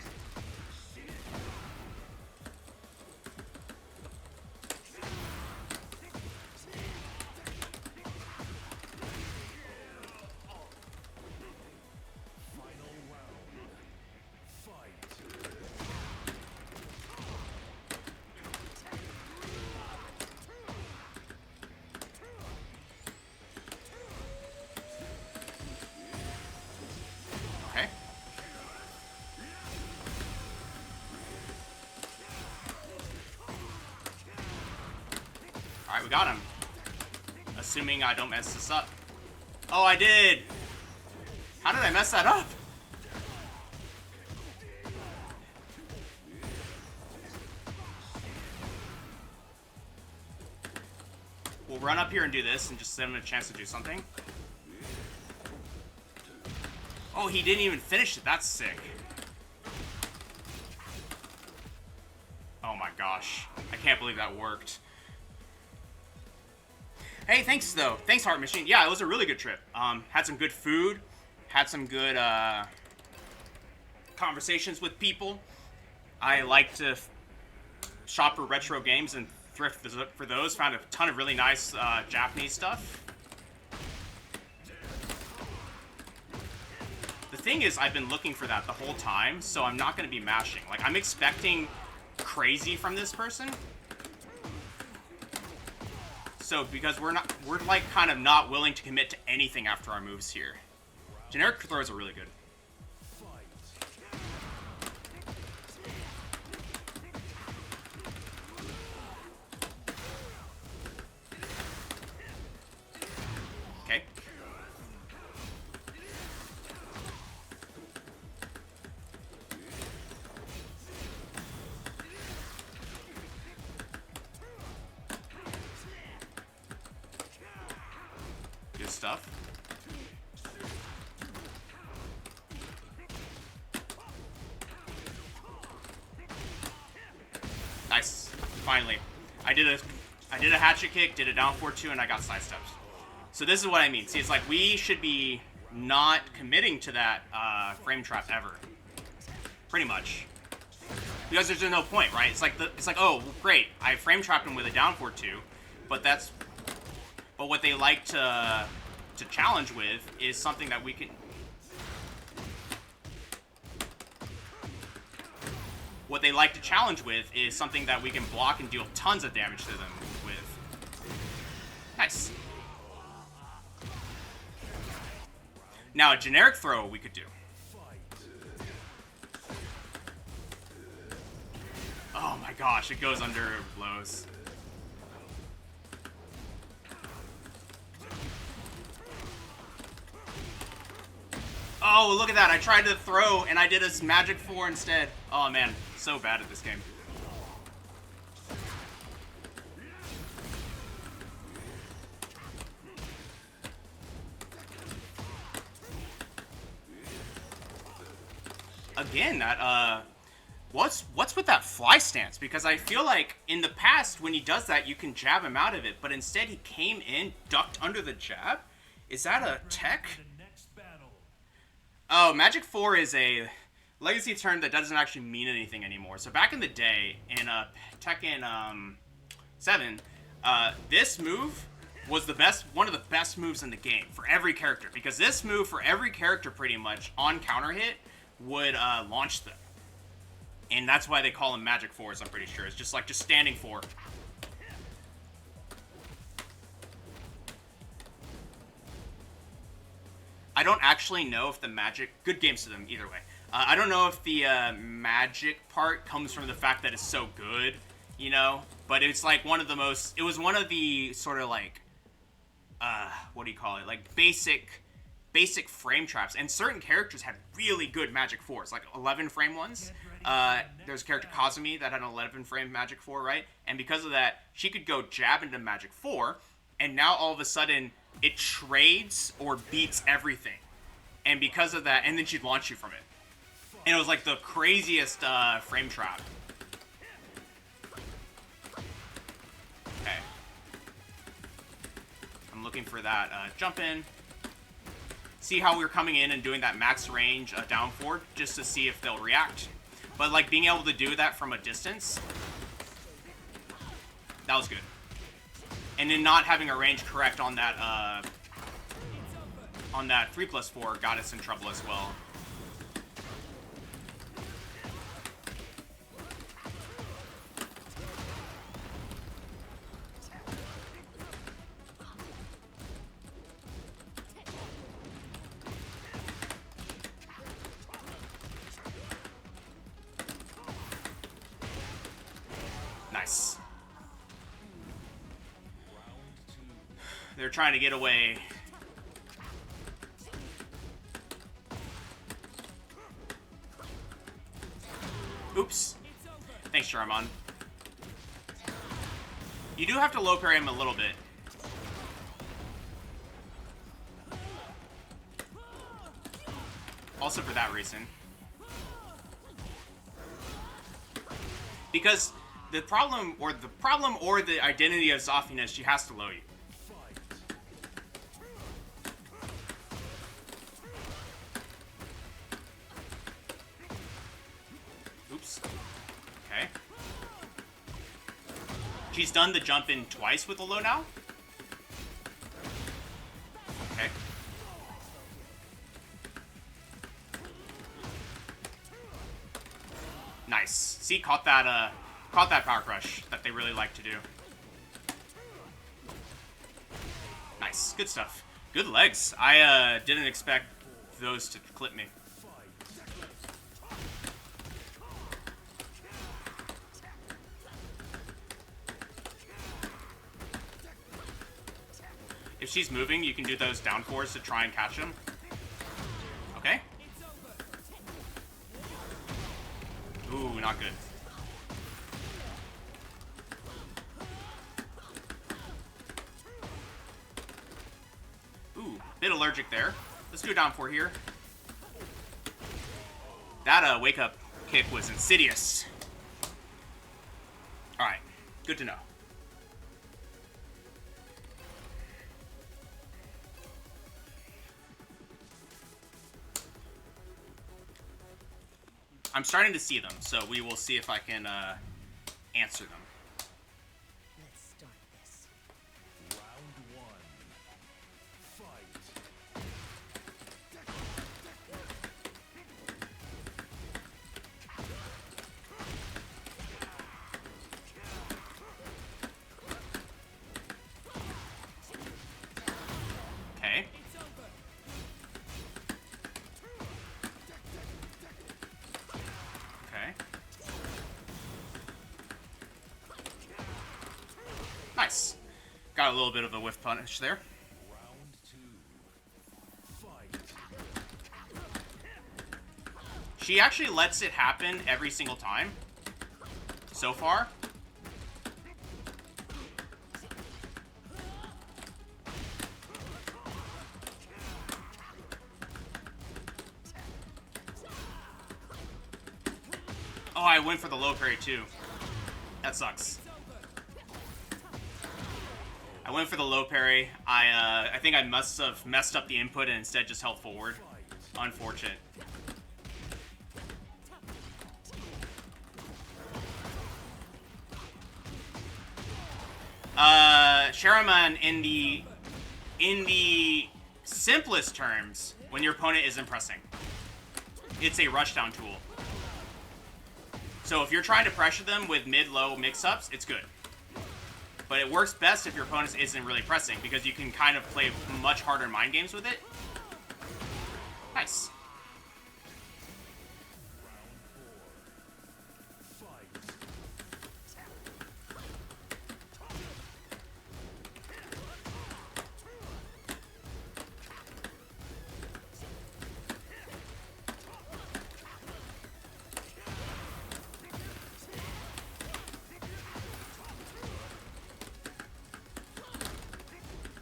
Alright, we got him. Assuming I don't mess this up. Oh, I did! How did I mess that up? We'll run up here and do this and just give him a chance to do something. Oh, he didn't even finish it. That's sick. Oh my gosh. I can't believe that worked. Hey, thanks though. Thanks, Heart Machine. Yeah, it was a really good trip. Had some good food. Had some good conversations with people. I like to shop for retro games and thrift for those. Found a ton of really nice Japanese stuff. The thing is, I've been looking for that the whole time, so I'm not going to be mashing. Like, I'm expecting crazy from this person. So, because we're like kind of not willing to commit to anything after our moves here. Generic throws are really good. Okay. Good stuff. Nice. Finally. I did a hatchet kick, did a down 4-2, and I got sidestepped. So this is what I mean. See, it's like we should be not committing to that frame trap ever. Pretty much. Because there's no point, right? It's like oh great, I frame trapped him with a down 4-2, but what they like to challenge with is something that we can. What they like to challenge with is something that we can block and deal tons of damage to them with. Nice. Now a generic throw we could do. Oh my gosh, it goes under blows. Oh, look at that. I tried to throw and I did a magic 4 instead. Oh man, so bad at this game. Again, that what's with that fly stance? Because I feel like in the past when he does that, you can jab him out of it, but instead he came in, ducked under the jab. Is that a tech? Oh, Magic 4 is a legacy term that doesn't actually mean anything anymore. So back in the day, in Tekken 7, this move was one of the best moves in the game for every character. Because this move for every character pretty much on counter hit would launch them. And that's why they call them Magic 4s, I'm pretty sure. It's just standing 4. I don't actually know if the magic... Good games to them, either way. I don't know if the magic part comes from the fact that it's so good, you know? But it's like one of the most... It was one of the sort of like... what do you call it? Like basic frame traps. And certain characters had really good Magic 4s, like 11 frame ones. There's a character, Kazumi, that had an 11 frame Magic 4, right? And because of that, she could go jab into Magic 4, and now all of a sudden... it trades or beats everything. And because of that, and then she'd launch you from it. And it was like the craziest frame trap. Okay. I'm looking for that jump in. See how we're coming in and doing that max range down forward just to see if they'll react. But like being able to do that from a distance, that was good. And then not having a range correct on that 3+4 got us in trouble as well. Nice. They're trying to get away. Oops. Thanks, Jarmon. You do have to low parry him a little bit. Also for that reason. Because the problem or the identity of Zoffiness, she has to low you. Oops. Okay. She's done the jump in twice with the low now. Okay. Nice. See, caught that power crush that they really like to do. Nice. Good stuff. Good legs. I didn't expect those to clip me. If she's moving, you can do those down fours to try and catch him. Okay. Ooh, not good. Ooh, bit allergic there. Let's do a down four here. That wake up kick was insidious. Alright, good to know. I'm starting to see them, so we will see if I can answer them. Let's start this. Round one. Fight. Okay. Okay. Nice. Got a little bit of a whiff punish there. Round two. Fight. She actually lets it happen every single time. So far. Oh, I went for the low parry too. That sucks. I went for the low parry. I think I must have messed up the input and instead just held forward. Unfortunate. Sharaman, in the simplest terms, when your opponent isn't pressing, it's a rushdown tool. So if you're trying to pressure them with mid-low mix-ups, it's good. But it works best if your opponent isn't really pressing, because you can kind of play much harder mind games with it. Nice.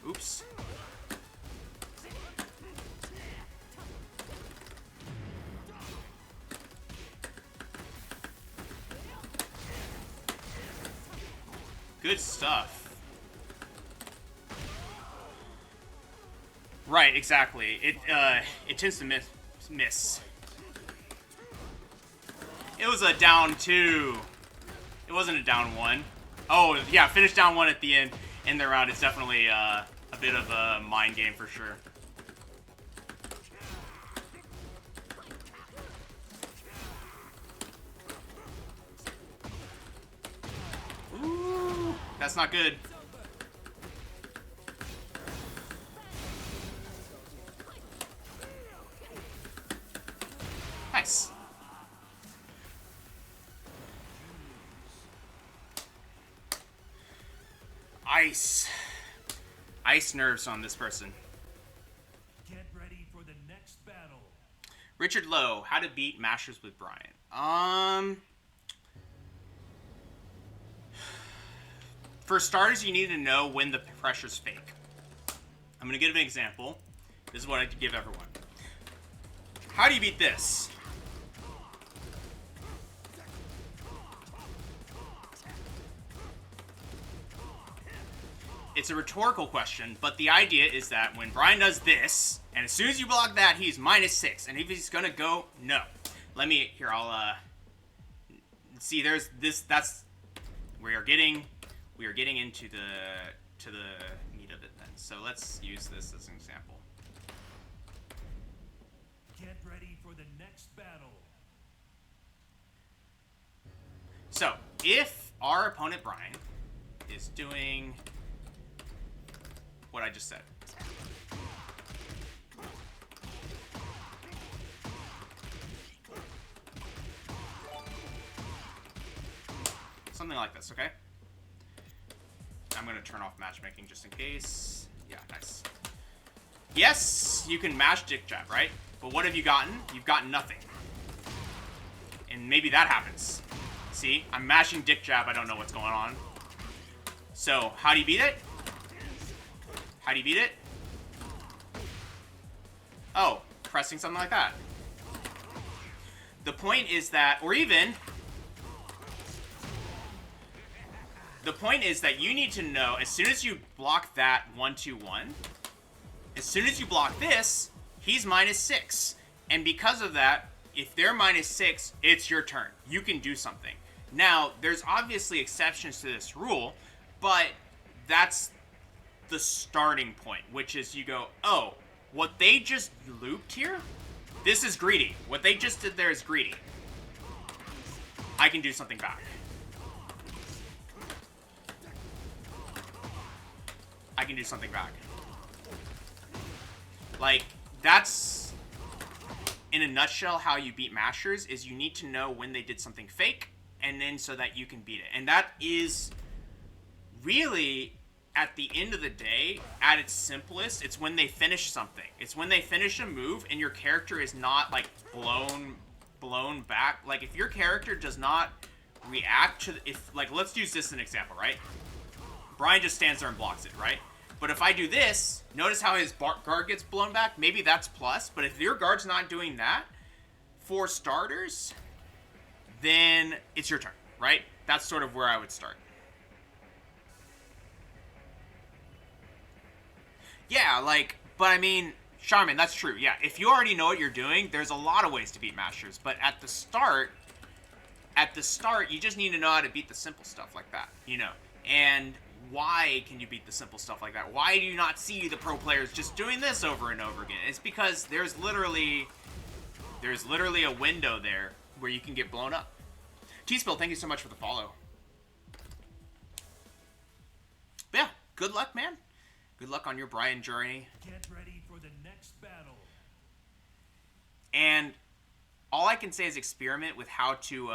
Oops. Good stuff. Right, exactly. It tends to miss. It was a down 2. It wasn't a down 1. Oh, yeah, finish down 1 at the end in the round. It's definitely a bit of a mind game for sure. Ooh, that's not good. Nice. Ice nerves on this person. Get ready for the next battle. Richard Lowe, how to beat Masters with Bryan. For starters, you need to know when the pressure's fake. I'm gonna give an example. This is what I give everyone. How do you beat this? It's a rhetorical question, but the idea is that when Bryan does this, and as soon as you block that, he's -6. And if he's gonna go, no. Let me, here, I'll, see, there's this, that's, we are getting into the meat of it then. So let's use this as an example. Get ready for the next battle. So, if our opponent Bryan is doing what I just said. Something like this, okay? I'm gonna turn off matchmaking just in case. Yeah, nice. Yes, you can mash dick jab, right? But what have you gotten? You've gotten nothing. And maybe that happens. See, I'm mashing dick jab, I don't know what's going on. So, how do you beat it? How do you beat it? Oh, pressing something like that. The point is that, or even, the point is that you need to know, as soon as you block that 1-2-1, as soon as you block this, he's -6. And because of that, if they're -6, it's your turn. You can do something. Now, there's obviously exceptions to this rule, but that's the starting point, which is you go, oh, what they just looped here, this is greedy. What they just did there is greedy. I can do something back. I can do something back. Like, that's, in a nutshell, how you beat Mashers, is you need to know when they did something fake, and then so that you can beat it. And that is really, at the end of the day, at its simplest, it's when they finish something. It's when they finish a move and your character is not, like, blown back. Like, if your character does not react to, if, like, let's use this as an example, right? Bryan just stands there and blocks it, right? But if I do this, notice how his guard gets blown back? Maybe that's plus, but if your guard's not doing that, for starters, then it's your turn, right? That's sort of where I would start. Yeah, like, but I mean, Charmin, that's true. Yeah, if you already know what you're doing, there's a lot of ways to beat Masters. But at the start, you just need to know how to beat the simple stuff like that, you know. And why can you beat the simple stuff like that? Why do you not see the pro players just doing this over and over again? It's because there's literally a window there where you can get blown up. T-Spill, thank you so much for the follow. But yeah, good luck, man. Good luck on your Bryan journey. Get ready for the next battle. And all I can say is experiment with how to,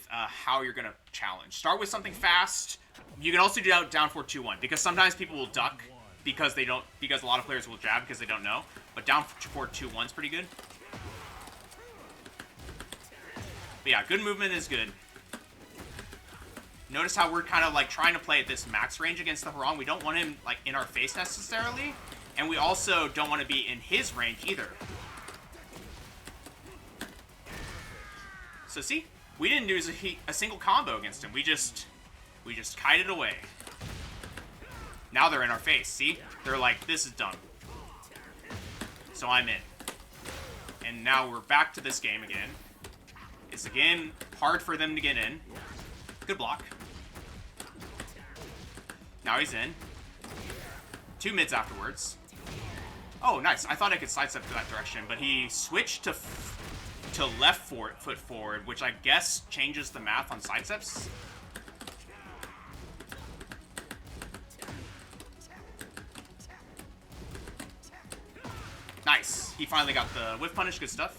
how you're gonna challenge. Start with something fast. You can also do down 4-2-1 because sometimes people will duck because a lot of players will jab because they don't know. But down 4-2-1 is pretty good. But yeah, good movement is good. Notice how we're kind of like trying to play at this max range against the Harang. We don't want him like in our face necessarily, and we also don't want to be in his range either. So see, we didn't do a single combo against him. We just kited away. Now they're in our face. See, they're like, this is done. So I'm in, and now we're back to this game again. It's again hard for them to get in. Good block. Now he's in. 2 mids afterwards. Oh, nice. I thought I could sidestep to that direction, but he switched to left foot forward, which I guess changes the math on sidesteps. Nice. He finally got the whiff punish. Good stuff.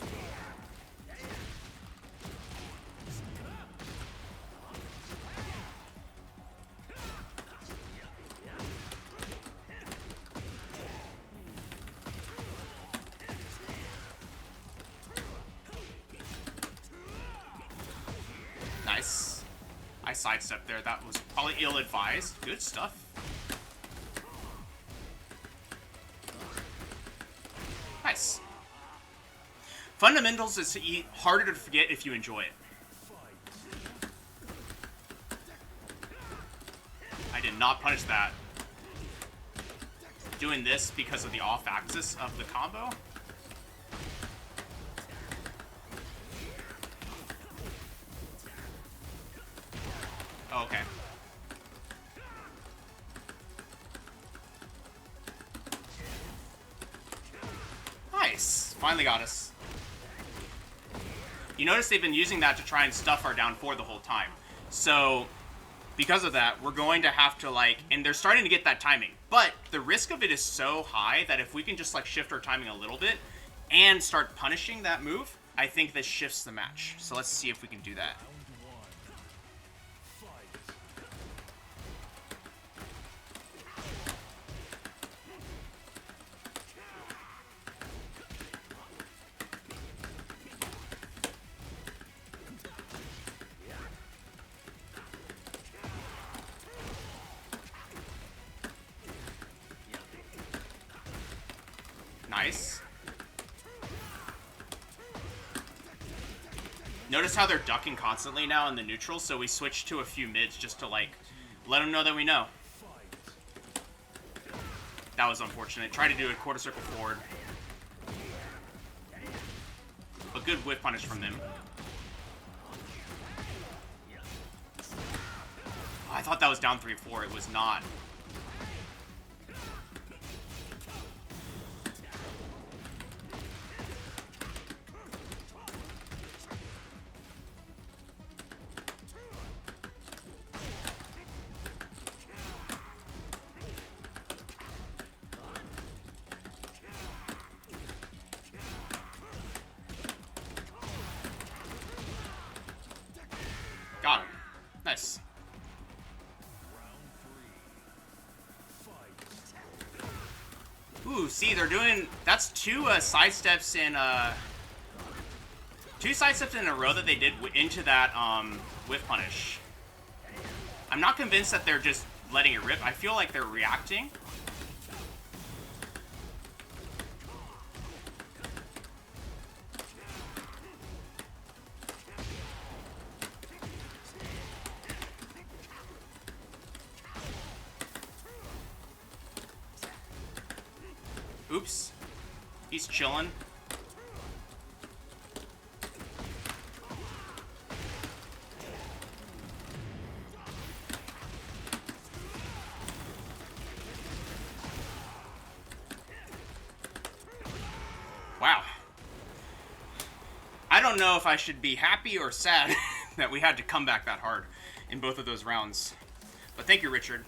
Nice. I sidestepped there. That was probably ill-advised. Good stuff. Nice. Fundamentals is harder to forget if you enjoy it. I did not punish that. Doing this because of the off-axis of the combo. Oh, okay. Nice. Finally got us. You notice they've been using that to try and stuff our down 4 the whole time. So, because of that, we're going to have to, like... And they're starting to get that timing. But the risk of it is so high that if we can just, like, shift our timing a little bit and start punishing that move, I think this shifts the match. So let's see if we can do that. Nice. Notice how they're ducking constantly now in the neutral, so we switched to a few mids just to, like, let them know that we know. That was unfortunate. Try to do a quarter circle forward. good whiff punish from them. Oh, I thought that was down 3-4. It was not. Got him. Nice. Ooh, see, they're doing... That's two sidesteps in... Two sidesteps in a row that they did into that whiff punish. I'm not convinced that they're just letting it rip. I feel like they're reacting. Oops. He's chilling. Wow. I don't know if I should be happy or sad that we had to come back that hard in both of those rounds. But thank you, Richard.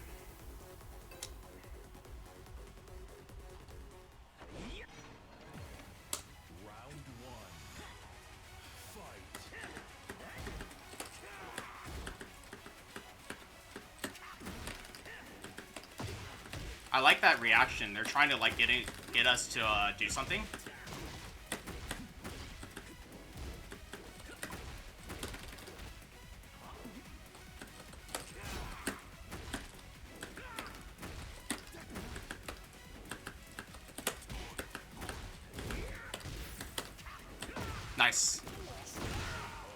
I like that reaction. They're trying to like get us to do something. Nice.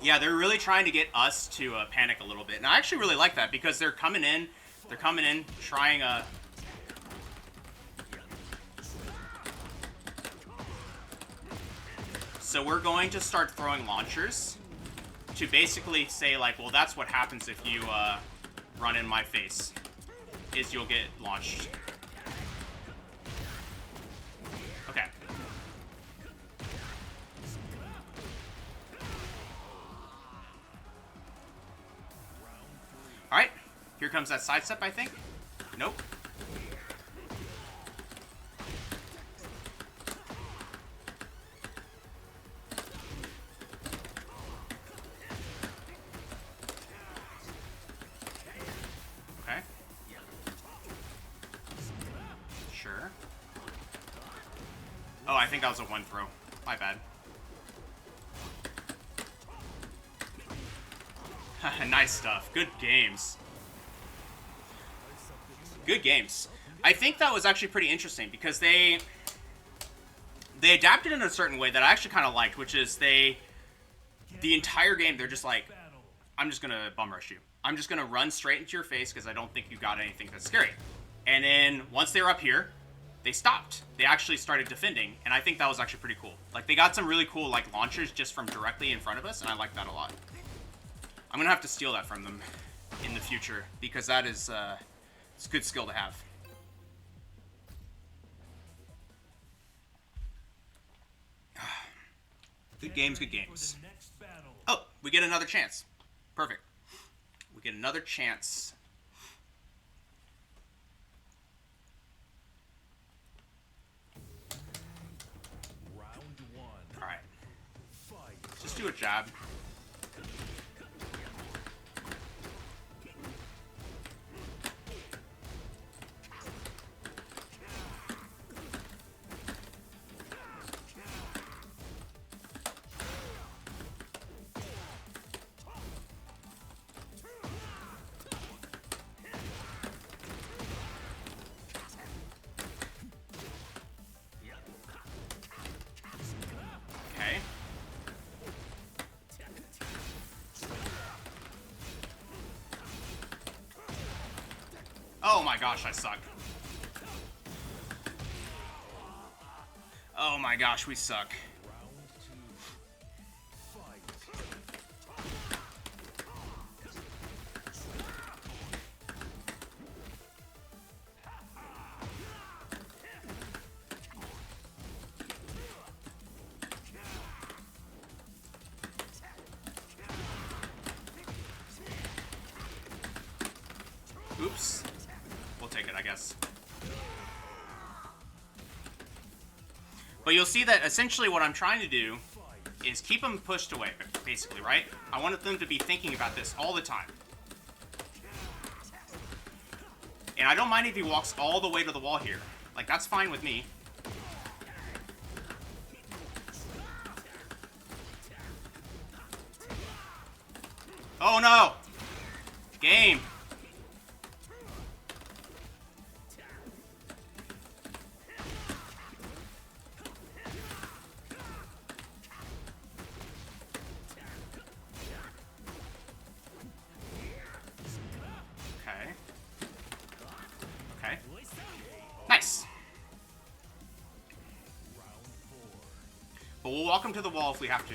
Yeah, they're really trying to get us to panic a little bit, and I actually really like that because they're coming in. They're coming in, trying So we're going to start throwing launchers to basically say, like, well, that's what happens if you run in my face, is you'll get launched. Okay. Alright, here comes that sidestep, I think. Nope. Oh, I think that was a one throw. My bad. Nice stuff. Good games. Good games. I think that was actually pretty interesting because they adapted in a certain way that I actually kind of liked, which is the entire game, they're just like, I'm just going to bum rush you. I'm just going to run straight into your face because I don't think you got anything that's scary. And then once they were up here, they stopped. They actually started defending, and I think that was actually pretty cool. Like, they got some really cool, like, launchers just from directly in front of us, and I like that a lot. I'm gonna have to steal that from them in the future, because that is, it's a good skill to have. Good games, good games. Oh, we get another chance. Perfect. We get another chance. Alright. Just do a jab. Oh my gosh, I suck. Oh my gosh, we suck. guess. But you'll see that essentially what I'm trying to do is keep them pushed away, basically, right? I want them to be thinking about this all the time. And I don't mind if he walks all the way to the wall here. Like, that's fine with me. Oh no! Game! Okay. Nice. But we'll walk him to the wall if we have to.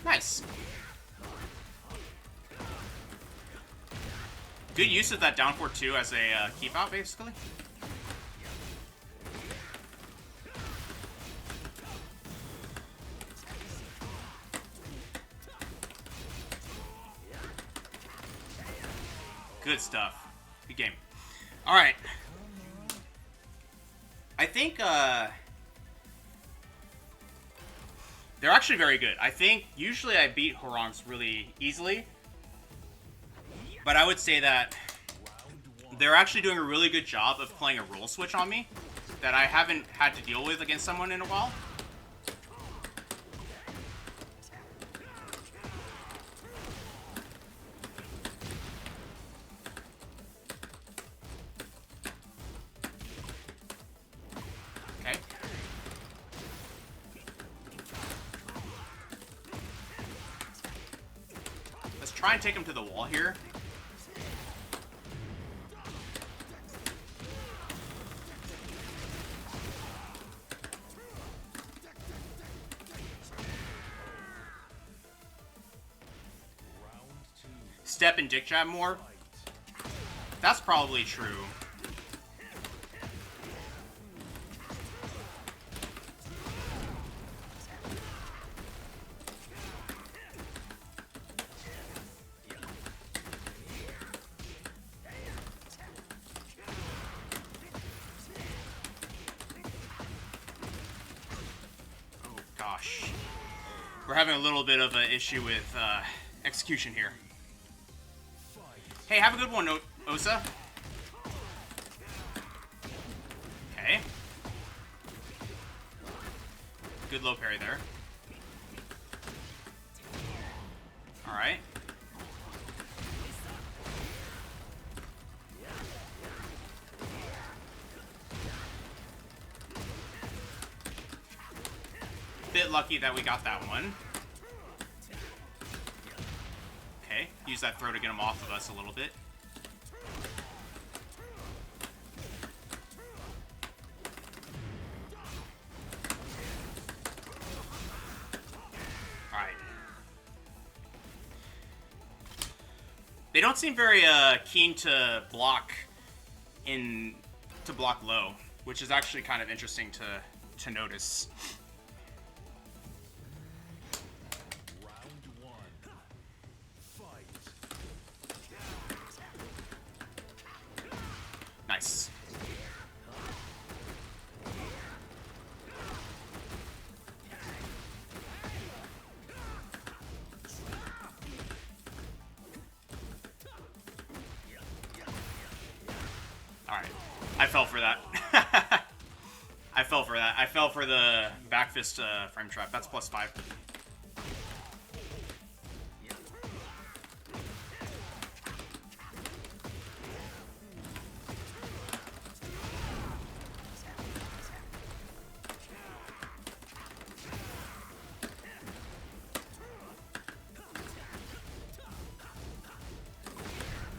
Nice. Good use of that down forward 2 as a keep out, basically. Good stuff. Good game. Alright. I think, they're actually very good. I think usually I beat Horongs really easily. But I would say that they're actually doing a really good job of playing a role switch on me that I haven't had to deal with against someone in a while. Okay. Let's try and take him to the wall here. Step and dick jab more? That's probably true. Oh gosh. We're having a little bit of an issue with execution here. Hey, have a good one, Osa. Okay. Good low parry there. Alright. Bit lucky that we got that one. Okay, use that throw to get him off of us a little bit. Alright. They don't seem very keen to block low, which is actually kind of interesting to notice. Nice. Alright. I fell for that. I fell for that. I fell for the back fist frame trap. That's +5.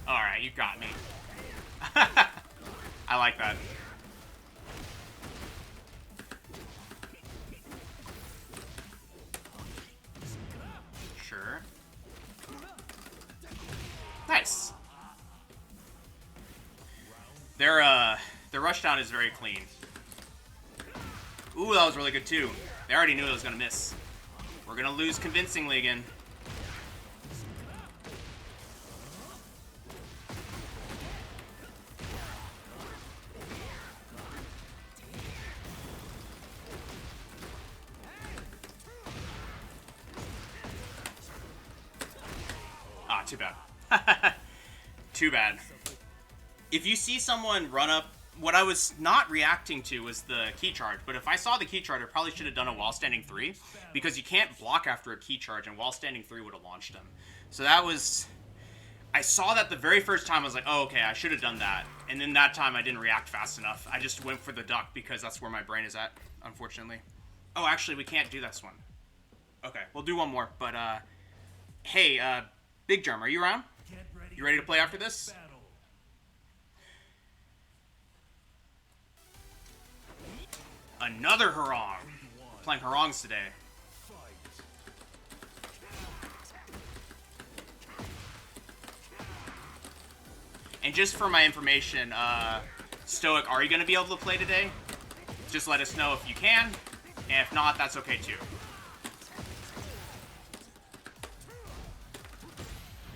Alright, you got me. I like that. Sure. Nice. Their rushdown is very clean. Ooh, that was really good too. They already knew it was gonna miss. We're gonna lose convincingly again. Ah, too bad. Too bad. If you see someone run up, what I was not reacting to was the key charge, but if I saw the key charge, I probably should have done a while standing 3, because you can't block after a key charge, and while standing 3 would have launched him. So that was... I saw that the very first time, I was like, oh, okay, I should have done that. And then that time, I didn't react fast enough. I just went for the duck, because that's where my brain is at, unfortunately. Oh, actually, we can't do this one. Okay, we'll do one more, but, hey, Big Germ, are you around? You ready to play after this? Another Harong. We're playing Harongs today. And just for my information, Stoic, are you going to be able to play today? Just let us know if you can. And if not, that's okay too.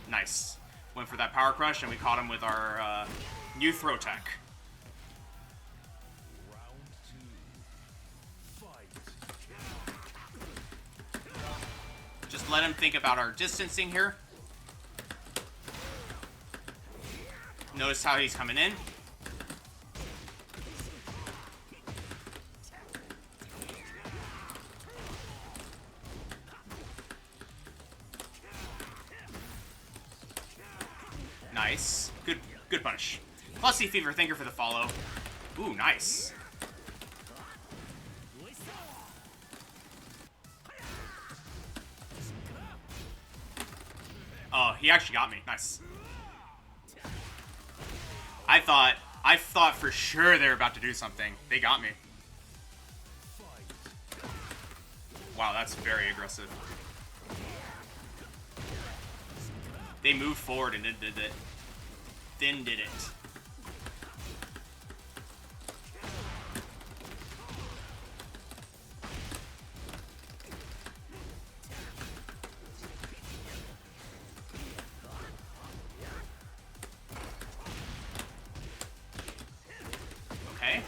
Nice. Went for that power crush, and we caught him with our new throw tech. Just let him think about our distancing here. Notice how he's coming in. Nice. Good punish. Plus C Fever, thank you for the follow. Ooh, nice. Oh, he actually got me. Nice. I thought for sure they were about to do something. They got me. Wow, that's very aggressive. They moved forward and did it. Then did it. Okay.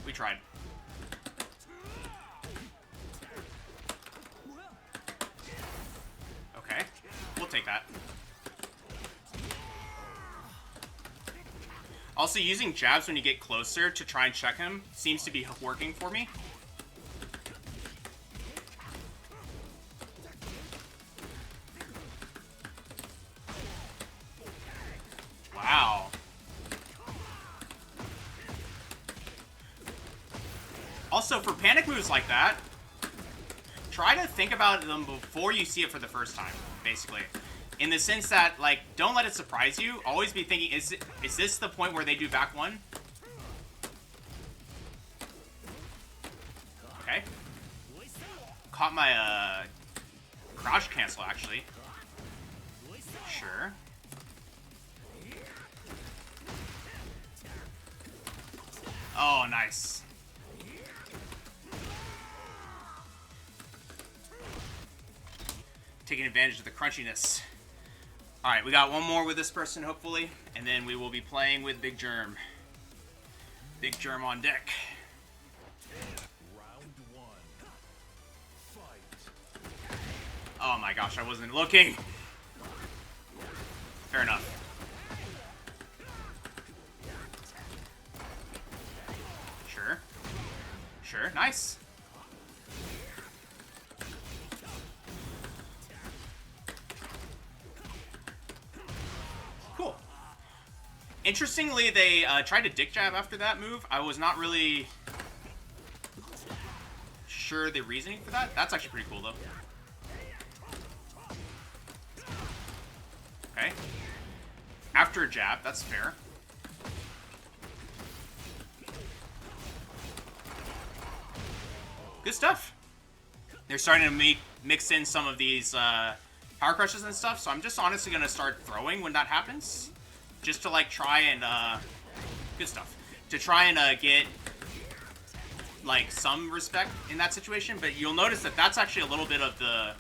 We tried. Okay, we'll take that. Also, using jabs when you get closer to try and check him seems to be working for me. Wow. Also, for panic moves like that, try to think about them before you see it for the first time, basically. In the sense that, like, don't let it surprise you. Always be thinking, is this the point where they do back one? Okay. Caught my, crouch cancel, actually. Sure. Oh, nice. Taking advantage of the crunchiness. Alright, we got one more with this person, hopefully, and then we will be playing with Big Germ. Big Germ on deck. Oh my gosh, I wasn't looking. Fair enough. Sure. Sure, nice. Cool. Interestingly, they tried to dick jab after that move. I was not really sure the reasoning for that. That's actually pretty cool, though. Okay. After a jab, that's fair. Good stuff. They're starting to mix in some of these power crushes and stuff, so I'm just honestly going to start throwing when that happens. Just to, like, try and, good stuff. To try and get like some respect in that situation, but you'll notice that that's actually a little bit of the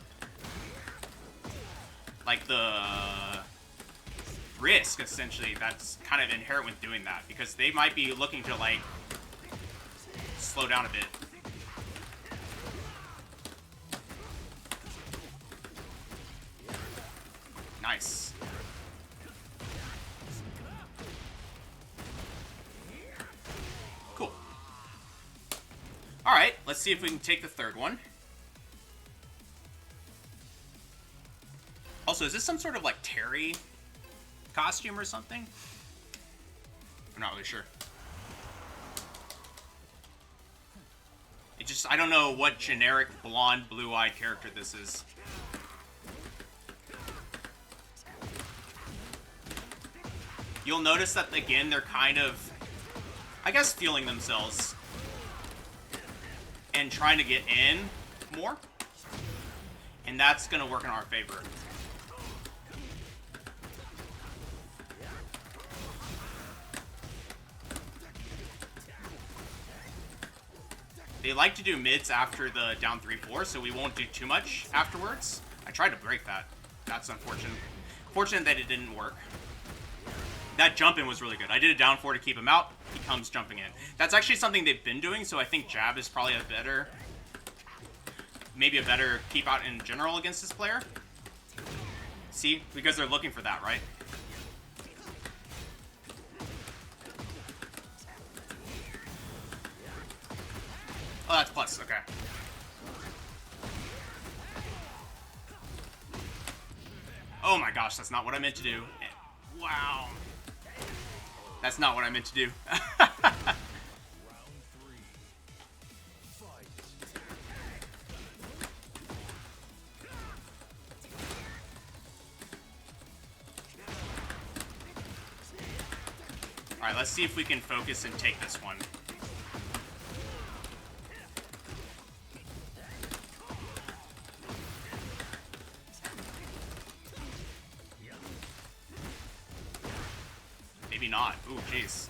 risk, essentially, that's kind of inherent with doing that, because they might be looking to like slow down a bit. Nice. Cool. Alright, let's see if we can take the third one. Also, is this some sort of like Terry costume or something? I'm not really sure. It just, I don't know what generic blonde, blue-eyed character this is. You'll notice that, again, they're kind of, I guess, feeling themselves and trying to get in more. And that's going to work in our favor. They like to do mids after the down 3-4, so we won't do too much afterwards. I tried to break that. That's unfortunate. Fortunate that it didn't work. That jump in was really good. I did a down 4 to keep him out. He comes jumping in. That's actually something they've been doing, so I think jab is probably a better, maybe a better keep out in general against this player. See? Because they're looking for that, right? Oh, that's plus. Okay. Oh my gosh, that's not what I meant to do. Wow. That's not what I meant to do. Alright, let's see if we can focus and take this one. Maybe not. Ooh, jeez.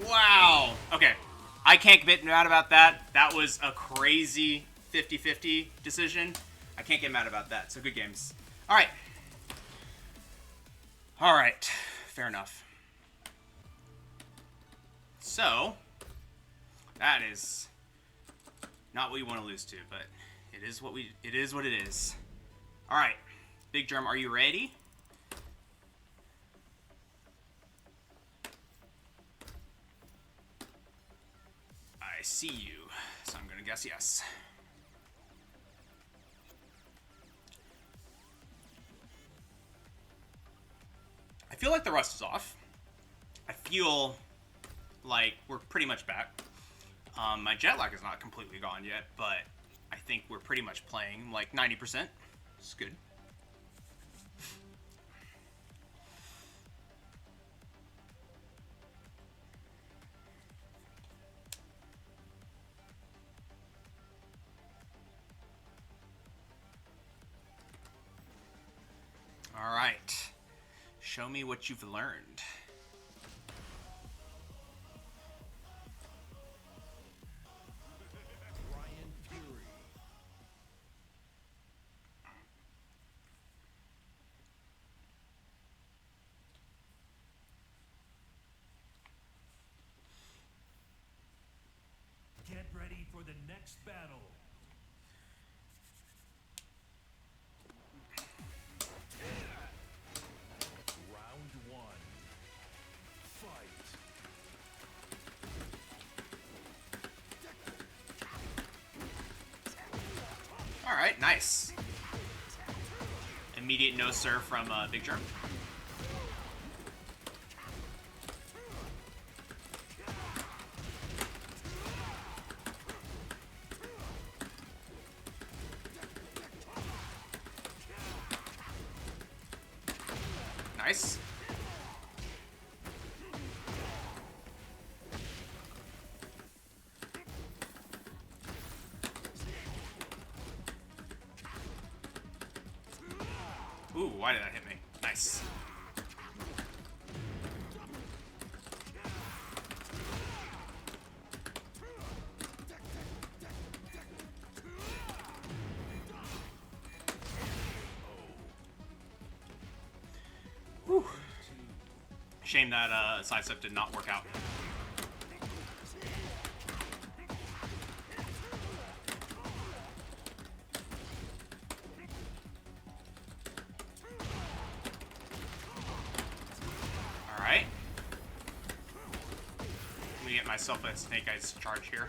Wow. Okay. I can't get mad about that. That was a crazy 50-50 decision. I can't get mad about that. So good games. All right. All right. Fair enough. So that is not what you want to lose to, but it is what it is. All right. Big Germ, are you ready? I see you, so I'm gonna guess yes. I feel like the rust is off. I feel like we're pretty much back. My jet lag is not completely gone yet, but I think we're pretty much playing like 90%. It's good. All right. Show me what you've learned. Bryan Fury. Get ready for the next battle. Round one. Fight. All right, nice. Immediate no sir from Big Germ. Nice. Ooh, why did that hit me? Nice. Shame that sidestep did not work out. Alright. Let me get myself a Snake Eyes charge here.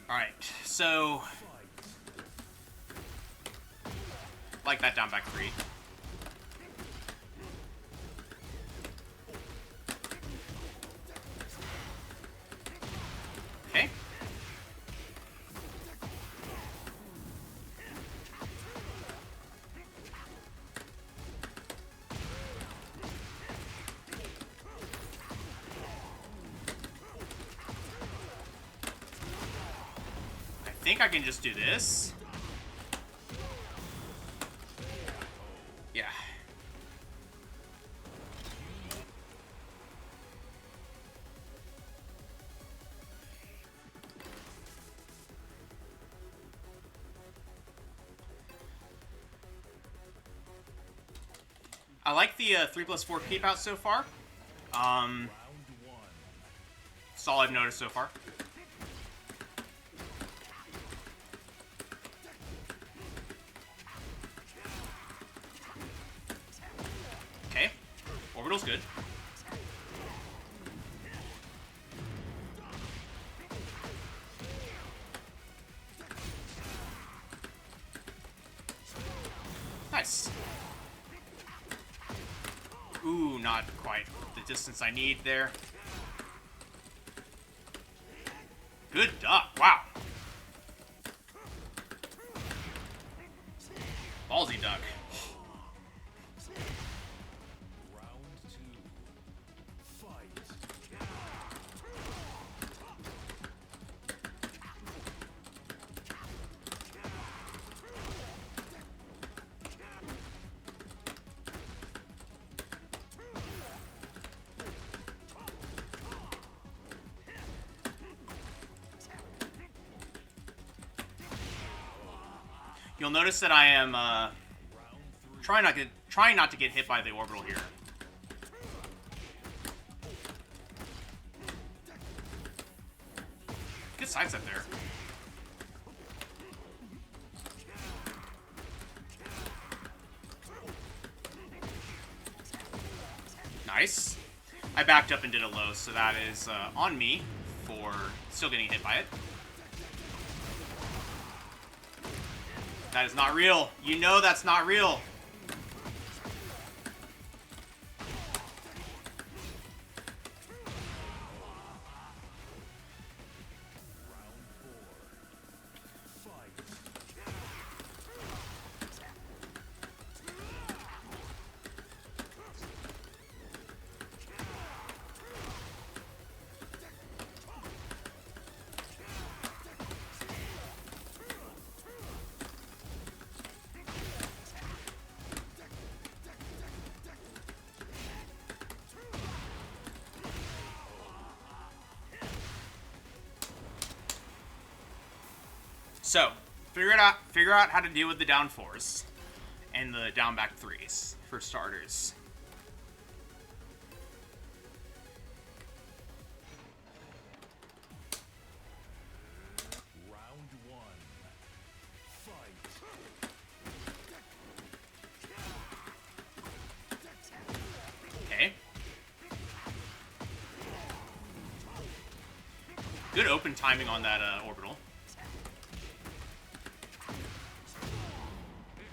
Alright, so like that down back 3. Okay. I think I can just do this. Yeah. I like the 3+4 keep out so far. That's all I've noticed so far. Okay, orbital's good. Nice. Ooh, not quite the distance I need there. Good duck, wow. Ballsy duck. You'll notice that I am trying not to get hit by the orbital here. Good sidestep there. Nice. I backed up and did a low, so that is on me for still getting hit by it. That is not real. You know that's not real. So, figure out how to deal with the down 4s and the down back 3s for starters. Round 1. Fight. Okay. Good open timing on that orbital.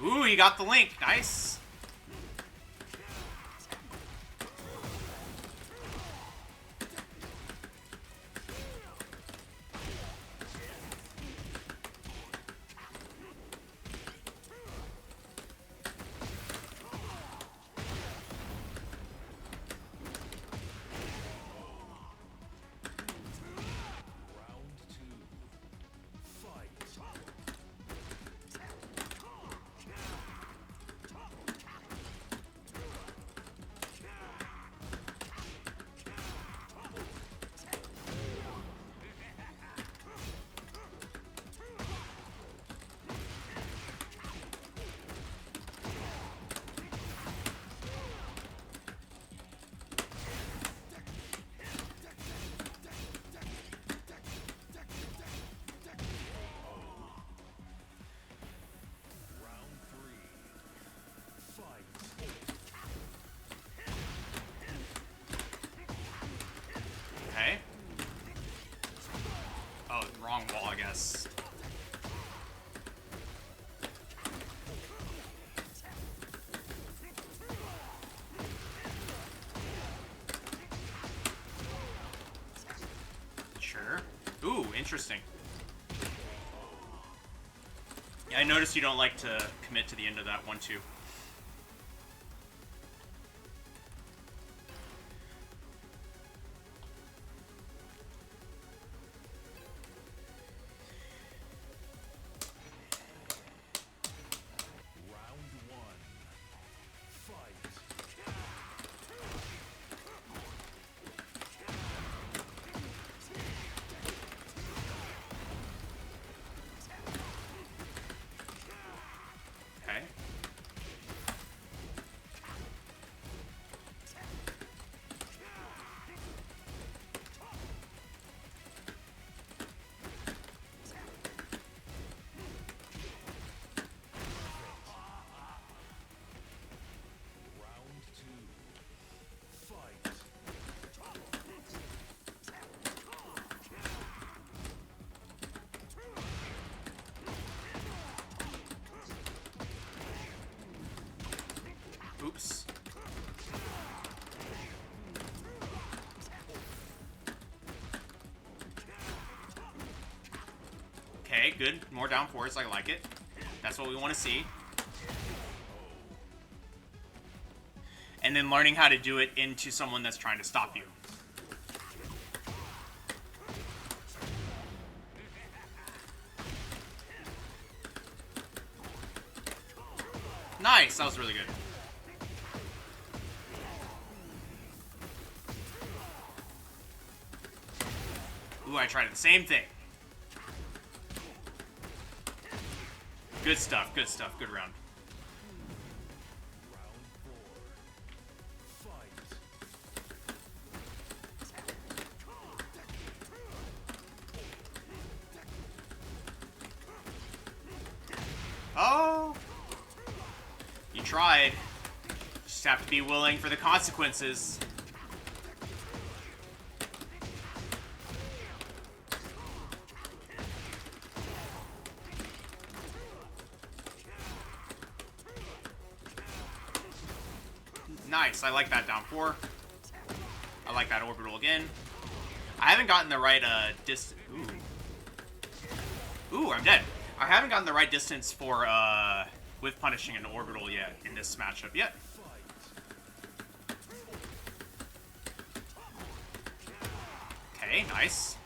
Ooh, he got the link. Nice. interesting. Yeah, I noticed you don't like to commit to the end of that 1-2. Okay. Oops. Okay, good. More down fours. I like it. That's what we want to see. And then learning how to do it into someone that's trying to stop you. Nice. That was really good. Ooh, I tried the same thing. Good stuff, good stuff, good round. Oh! You tried. Just have to be willing for the consequences. Nice, I like that down 4. I like that orbital again. I haven't gotten the right distance. Ooh, I'm dead. I haven't gotten the right distance for with punishing an orbital yet in this matchup yet. Okay, nice.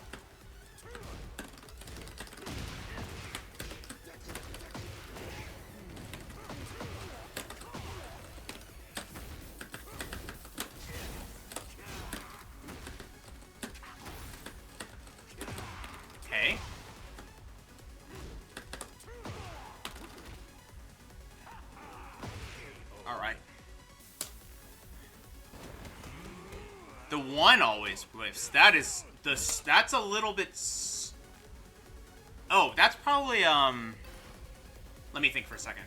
Okay. All right. The 1 always whiffs. That's a little bit oh, that's probably let me think for a second.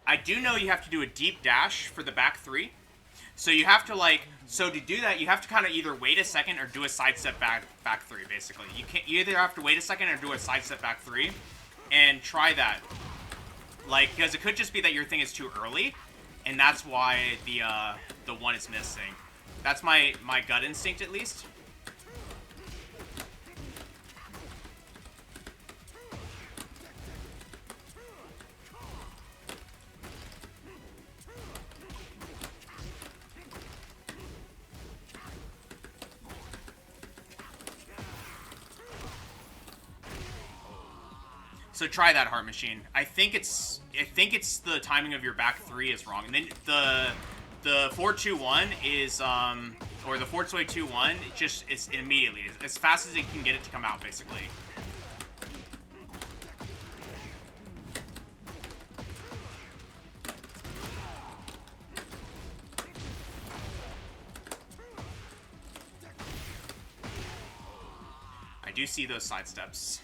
I do know you have to do a deep dash for the back 3. So you have to so to do that, you have to kind of either wait a second or do a sidestep back 3, basically. You either have to wait a second or do a sidestep back 3 and try that. Because it could just be that your thing is too early, and that's why the 1 is missing. That's my gut instinct, at least. So try that, Heart Machine. I think it's the timing of your back 3 is wrong, and then the 4-2-1 is or the 4-2-1 just is immediately as fast as it can get it to come out, basically. I do see those side steps.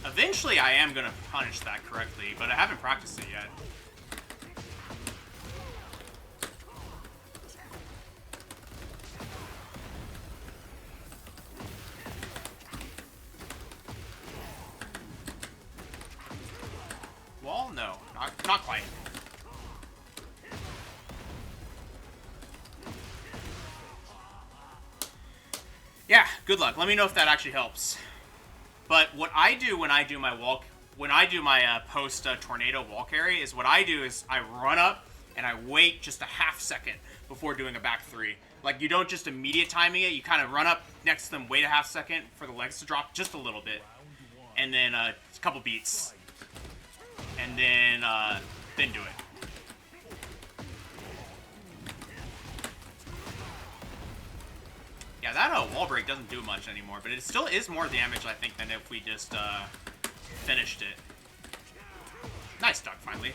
Eventually, I am going to punish that correctly, but I haven't practiced it yet. Wall? No. Not quite. Good luck. Let me know if that actually helps. But what I do when I do my post tornado wall carry is what I do is I run up and I wait just a half second before doing a back three. Like, you don't just immediate timing it. You kind of run up next to them, wait a half second for the legs to drop just a little bit, and then a couple beats, and then do it. Yeah, that wall break doesn't do much anymore, but it still is more damage, I think, than if we just finished it. Nice duck, finally.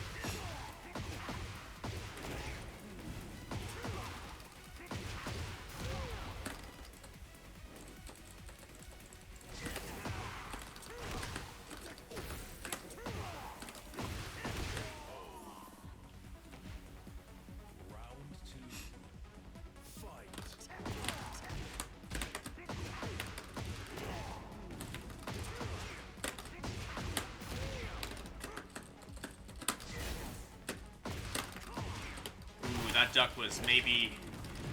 That duck was maybe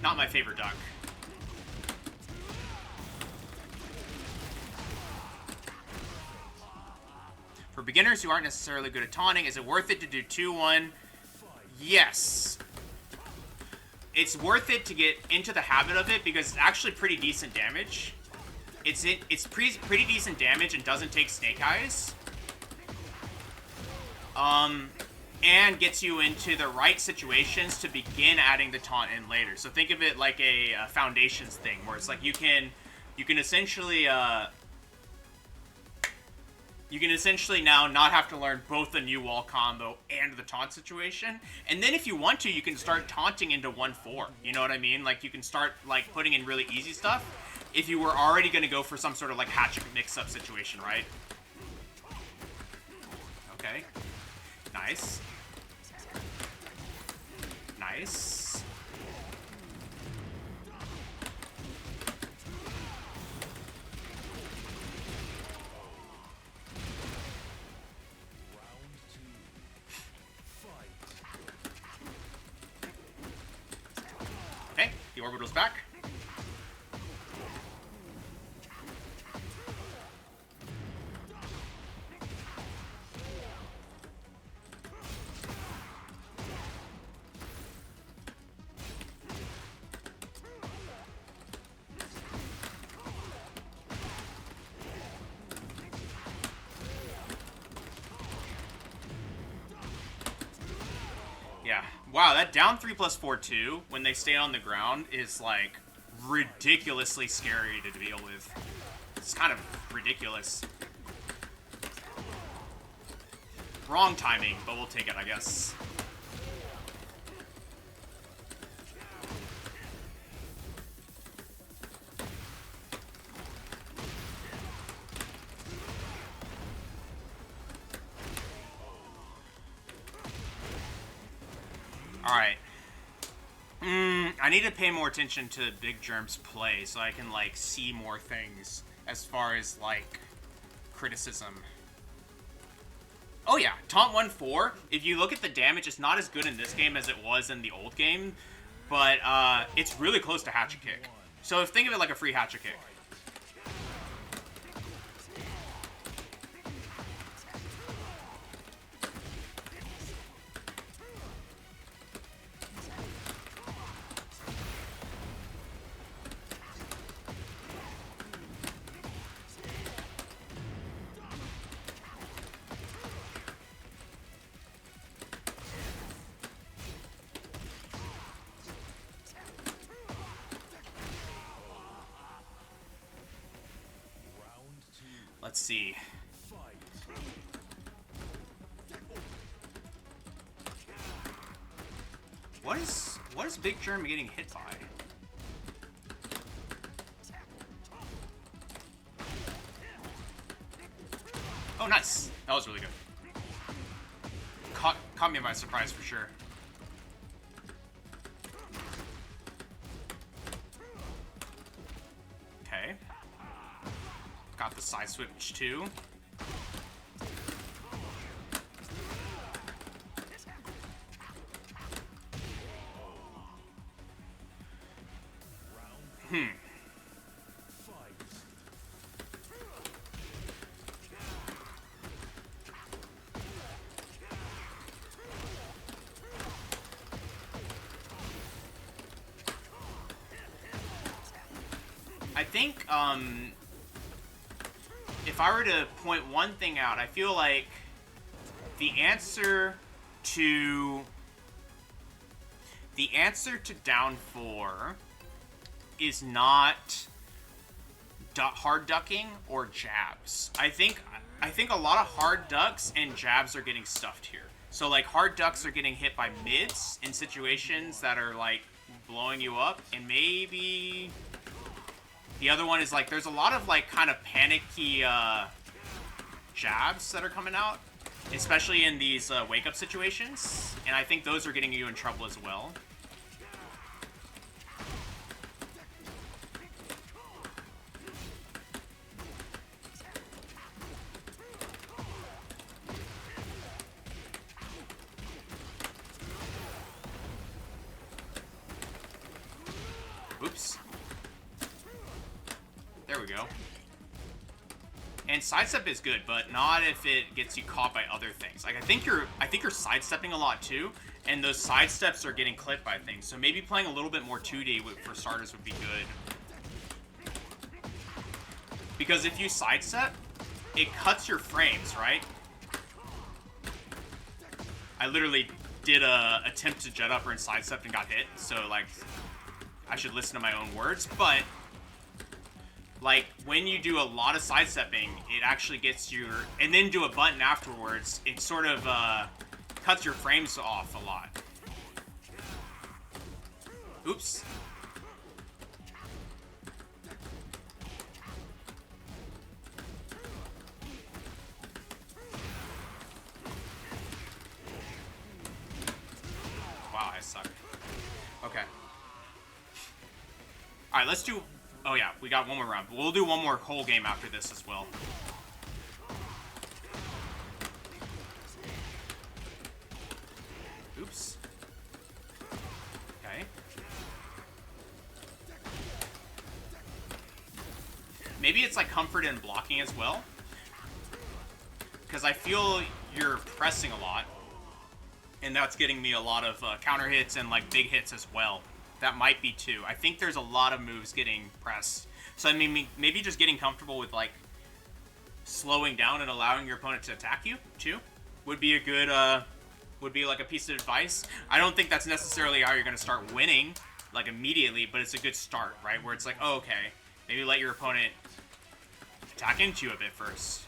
not my favorite duck. For beginners who aren't necessarily good at taunting, is it worth it to do 2-1? Yes. It's worth it to get into the habit of it because it's actually pretty decent damage. It's pretty decent damage and doesn't take snake eyes. And gets you into the right situations to begin adding the taunt in later. So think of it like a foundations thing, where it's like you can essentially now not have to learn both the new wall combo and the taunt situation. And then if you want to, you can start taunting into 1-4. You know what I mean? Like, you can start like putting in really easy stuff if you were already going to go for some sort of like hatchet mix-up situation, right? Okay. Nice. Nice. Okay, the orbital's back. Yeah. Wow, that down 3+4-2 when they stay on the ground is like ridiculously scary to deal with. It's kind of ridiculous. Wrong timing, but we'll take it, I guess. Alright. I need to pay more attention to Big Germ's play so I can, like, see more things as far as, like, criticism. Oh yeah, taunt 1-4. If you look at the damage, it's not as good in this game as it was in the old game, but it's really close to hatchet kick. So think of it like a free hatchet kick. Let's see. What is Big Germ getting hit by? Oh, nice. That was really good. Caught me by surprise for sure. Okay. Got the side switch too. I think if I were to point one thing out, I feel like the answer to down 4 is not hard ducking or jabs. I think a lot of hard ducks and jabs are getting stuffed here. So like hard ducks are getting hit by mids in situations that are like blowing you up, and maybe the other one is like there's a lot of like kind of panicky jabs that are coming out, especially in these wake up situations, and I think those are getting you in trouble as well. Oops. There we go. And sidestep is good, but not if it gets you caught by other things. Like I think you're sidestepping a lot too, and those sidesteps are getting clipped by things. So maybe playing a little bit more 2D for starters would be good. Because if you sidestep, it cuts your frames, right? I literally did a attempt to jet upper and sidestep and got hit, so like I should listen to my own words, but like when you do a lot of sidestepping, it actually gets your, and then do a button afterwards, it sort of cuts your frames off a lot. Oops. Wow, I suck. Okay. Alright, let's do... Oh yeah, we got one more round. But we'll do one more whole game after this as well. Oops. Okay. Maybe it's like comfort in blocking as well. Because I feel you're pressing a lot. And that's getting me a lot of counter hits and like big hits as well. That might be too. I think there's a lot of moves getting pressed. So I mean, maybe just getting comfortable with like slowing down and allowing your opponent to attack you too would be a good, would be like a piece of advice. I don't think that's necessarily how you're going to start winning like immediately, but it's a good start, right? Where it's like, oh, okay, maybe let your opponent attack into you a bit first.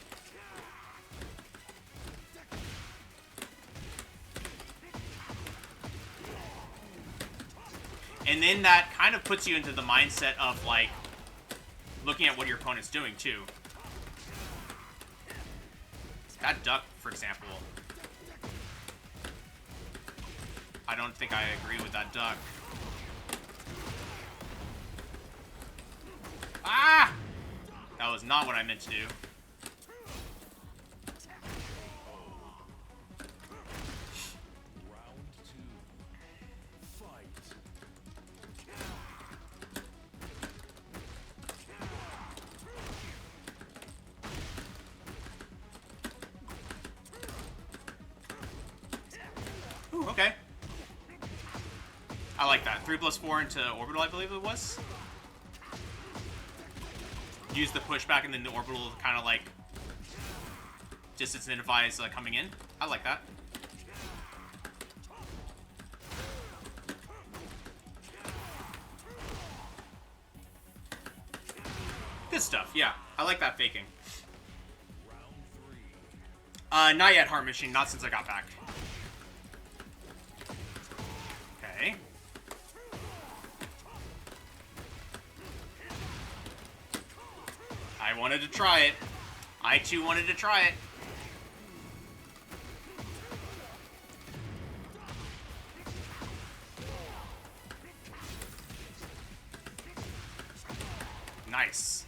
And then that kind of puts you into the mindset of, like, looking at what your opponent's doing, too. That duck, for example. I don't think I agree with that duck. Ah! That was not what I meant to do. Okay. I like that. 3+4 into orbital, I believe it was. Use the pushback and then the orbital kind of like distance identifies coming in. I like that. Good stuff. Yeah, I like that faking. Not yet, Heart Machine. Not since I got back. Okay. I wanted to try it. I too wanted to try it. Nice.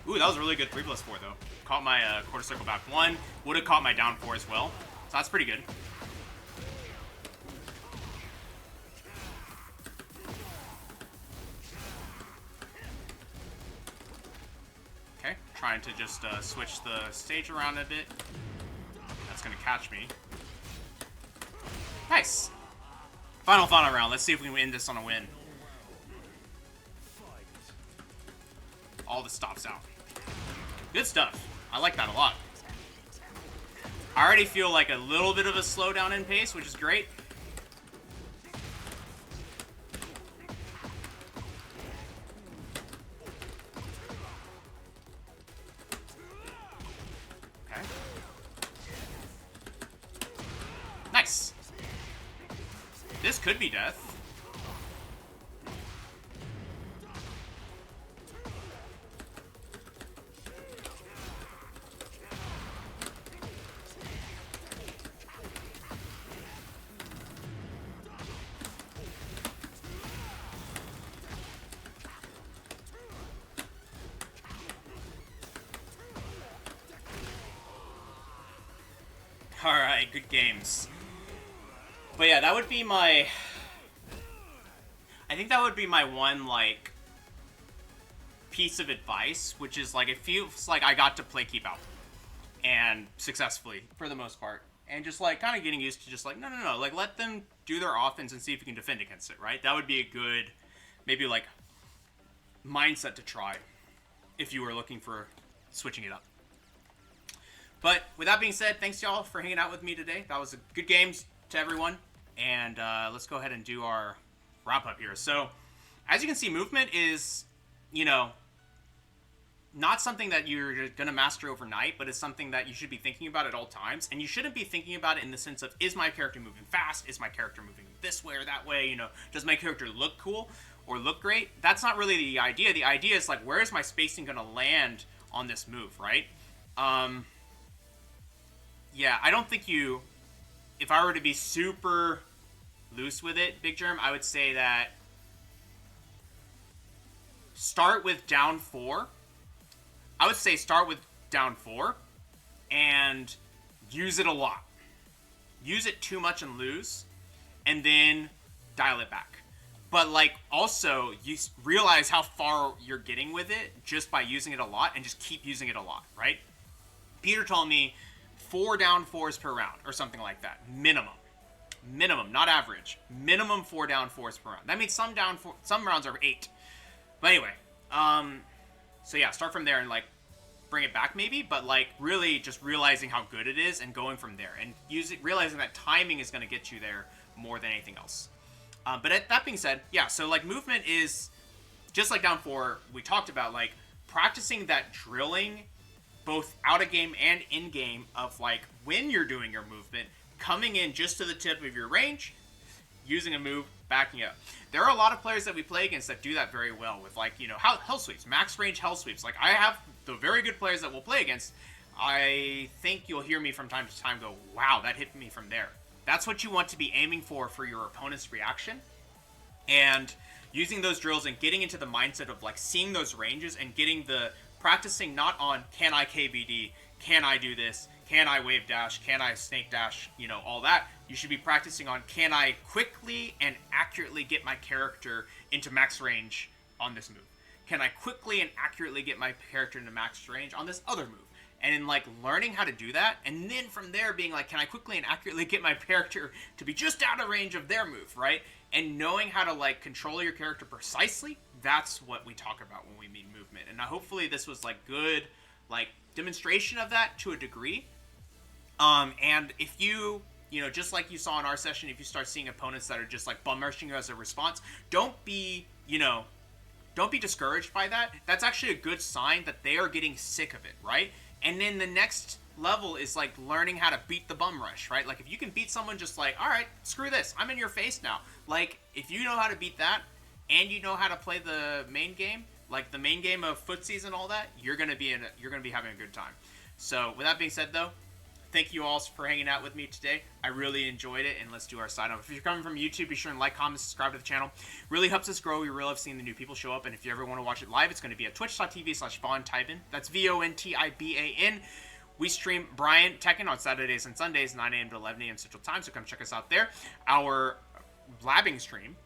Ooh, that was a really good 3+4 though. caught my quarter circle back 1. Would have caught my down 4 as well. So that's pretty good. Okay, trying to just switch the stage around a bit. That's going to catch me. Nice. Final round. Let's see if we can end this on a win. All the stops out. Good stuff. I like that a lot. I already feel like a little bit of a slowdown in pace, which is great. Okay. Nice. This could be death. Alright, good games. But yeah, that would be my... I think that would be my one, like, piece of advice, which is, like, it feels like I got to play Keep Out. And successfully, for the most part. And just, like, kind of getting used to just, like, no. Like, let them do their offense and see if you can defend against it, right? That would be a good, maybe, like, mindset to try if you were looking for switching it up. But with that being said, thanks y'all for hanging out with me today. That was a good games to everyone. And let's go ahead and do our wrap up here. So, as you can see, movement is, you know, not something that you're going to master overnight, but it's something that you should be thinking about at all times. And you shouldn't be thinking about it in the sense of, is my character moving fast? Is my character moving this way or that way? You know, does my character look cool or look great? That's not really the idea. The idea is, like, where is my spacing going to land on this move, right? Yeah, I don't think you... If I were to be super loose with it, Big Germ, I would say that start with down 4. I would say start with down 4 and use it a lot. Use it too much and lose, and then dial it back. But, like, also, you realize how far you're getting with it just by using it a lot, and just keep using it a lot, right? Peter told me 4 down 4s per round, or something like that. Minimum, not average. Minimum 4 down 4s per round. That means some rounds are 8. But anyway, so yeah, start from there and, like, bring it back maybe, but, like, really just realizing how good it is and going from there. And realizing that timing is going to get you there more than anything else. But that being said, yeah, so, like, movement is, just like down 4, we talked about, like, practicing that drilling both out of game and in game of, like, when you're doing your movement, coming in just to the tip of your range, using a move, backing up. There are a lot of players that we play against that do that very well with, like, you know, hell sweeps, max range hell sweeps. Like, I have the very good players that we'll play against. I think you'll hear me from time to time go, wow, that hit me from there. That's what you want to be aiming for your opponent's reaction. And using those drills and getting into the mindset of, like, seeing those ranges and getting the practicing not on, can I KBD, can I do this, can I wave dash, can I snake dash, you know, all that. You should be practicing on, can I quickly and accurately get my character into max range on this move? Can I quickly and accurately get my character into max range on this other move? And in, like, learning how to do that, and then from there being like, can I quickly and accurately get my character to be just out of range of their move, right? And knowing how to, like, control your character precisely, that's what we talk about when we mean movement. And hopefully this was, like, good, like, demonstration of that to a degree. And if you know, just like you saw in our session, if you start seeing opponents that are just, like, bum rushing you as a response, don't be discouraged by that. That's actually a good sign that they are getting sick of it, right? And then the next level is, like, learning how to beat the bum rush, right? Like, if you can beat someone just like, all right, screw this, I'm in your face now. Like, if you know how to beat that, and you know how to play the main game, like the main game of footsies and all that, you're gonna be having a good time. So, with that being said, though, thank you all for hanging out with me today. I really enjoyed it, and let's do our sign off. If you're coming from YouTube, be sure and like, comment, subscribe to the channel. Really helps us grow. We really love seeing the new people show up, and if you ever want to watch it live, it's going to be at twitch.tv/VonTiban. That's VONTIBAN. We stream Bryan Tekken on Saturdays and Sundays, 9 a.m. to 11 a.m. Central Time, so come check us out there. Our labbing stream,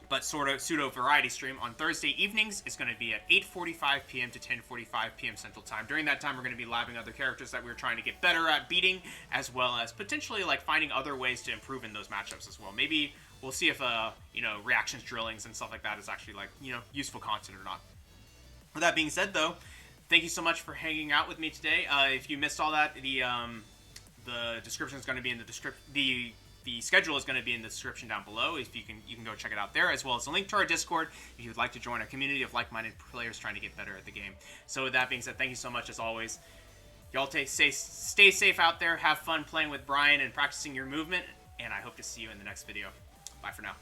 but sort of pseudo variety stream on Thursday evenings is going to be at 8:45 p.m. to 10:45 p.m. Central Time. During that time, we're going to be labbing other characters that we're trying to get better at beating, as well as potentially like finding other ways to improve in those matchups as well. Maybe we'll see if reactions drillings and stuff like that is actually like useful content or not. With that being said, though, thank you so much for hanging out with me today. If you missed all that, the description is going to be in the description. The schedule is going to be in the description down below. If you can go check it out there, as well as a link to our Discord if you'd like to join a community of like-minded players trying to get better at the game. So with that being said, thank you so much as always. Y'all stay safe out there. Have fun playing with Bryan and practicing your movement. And I hope to see you in the next video. Bye for now.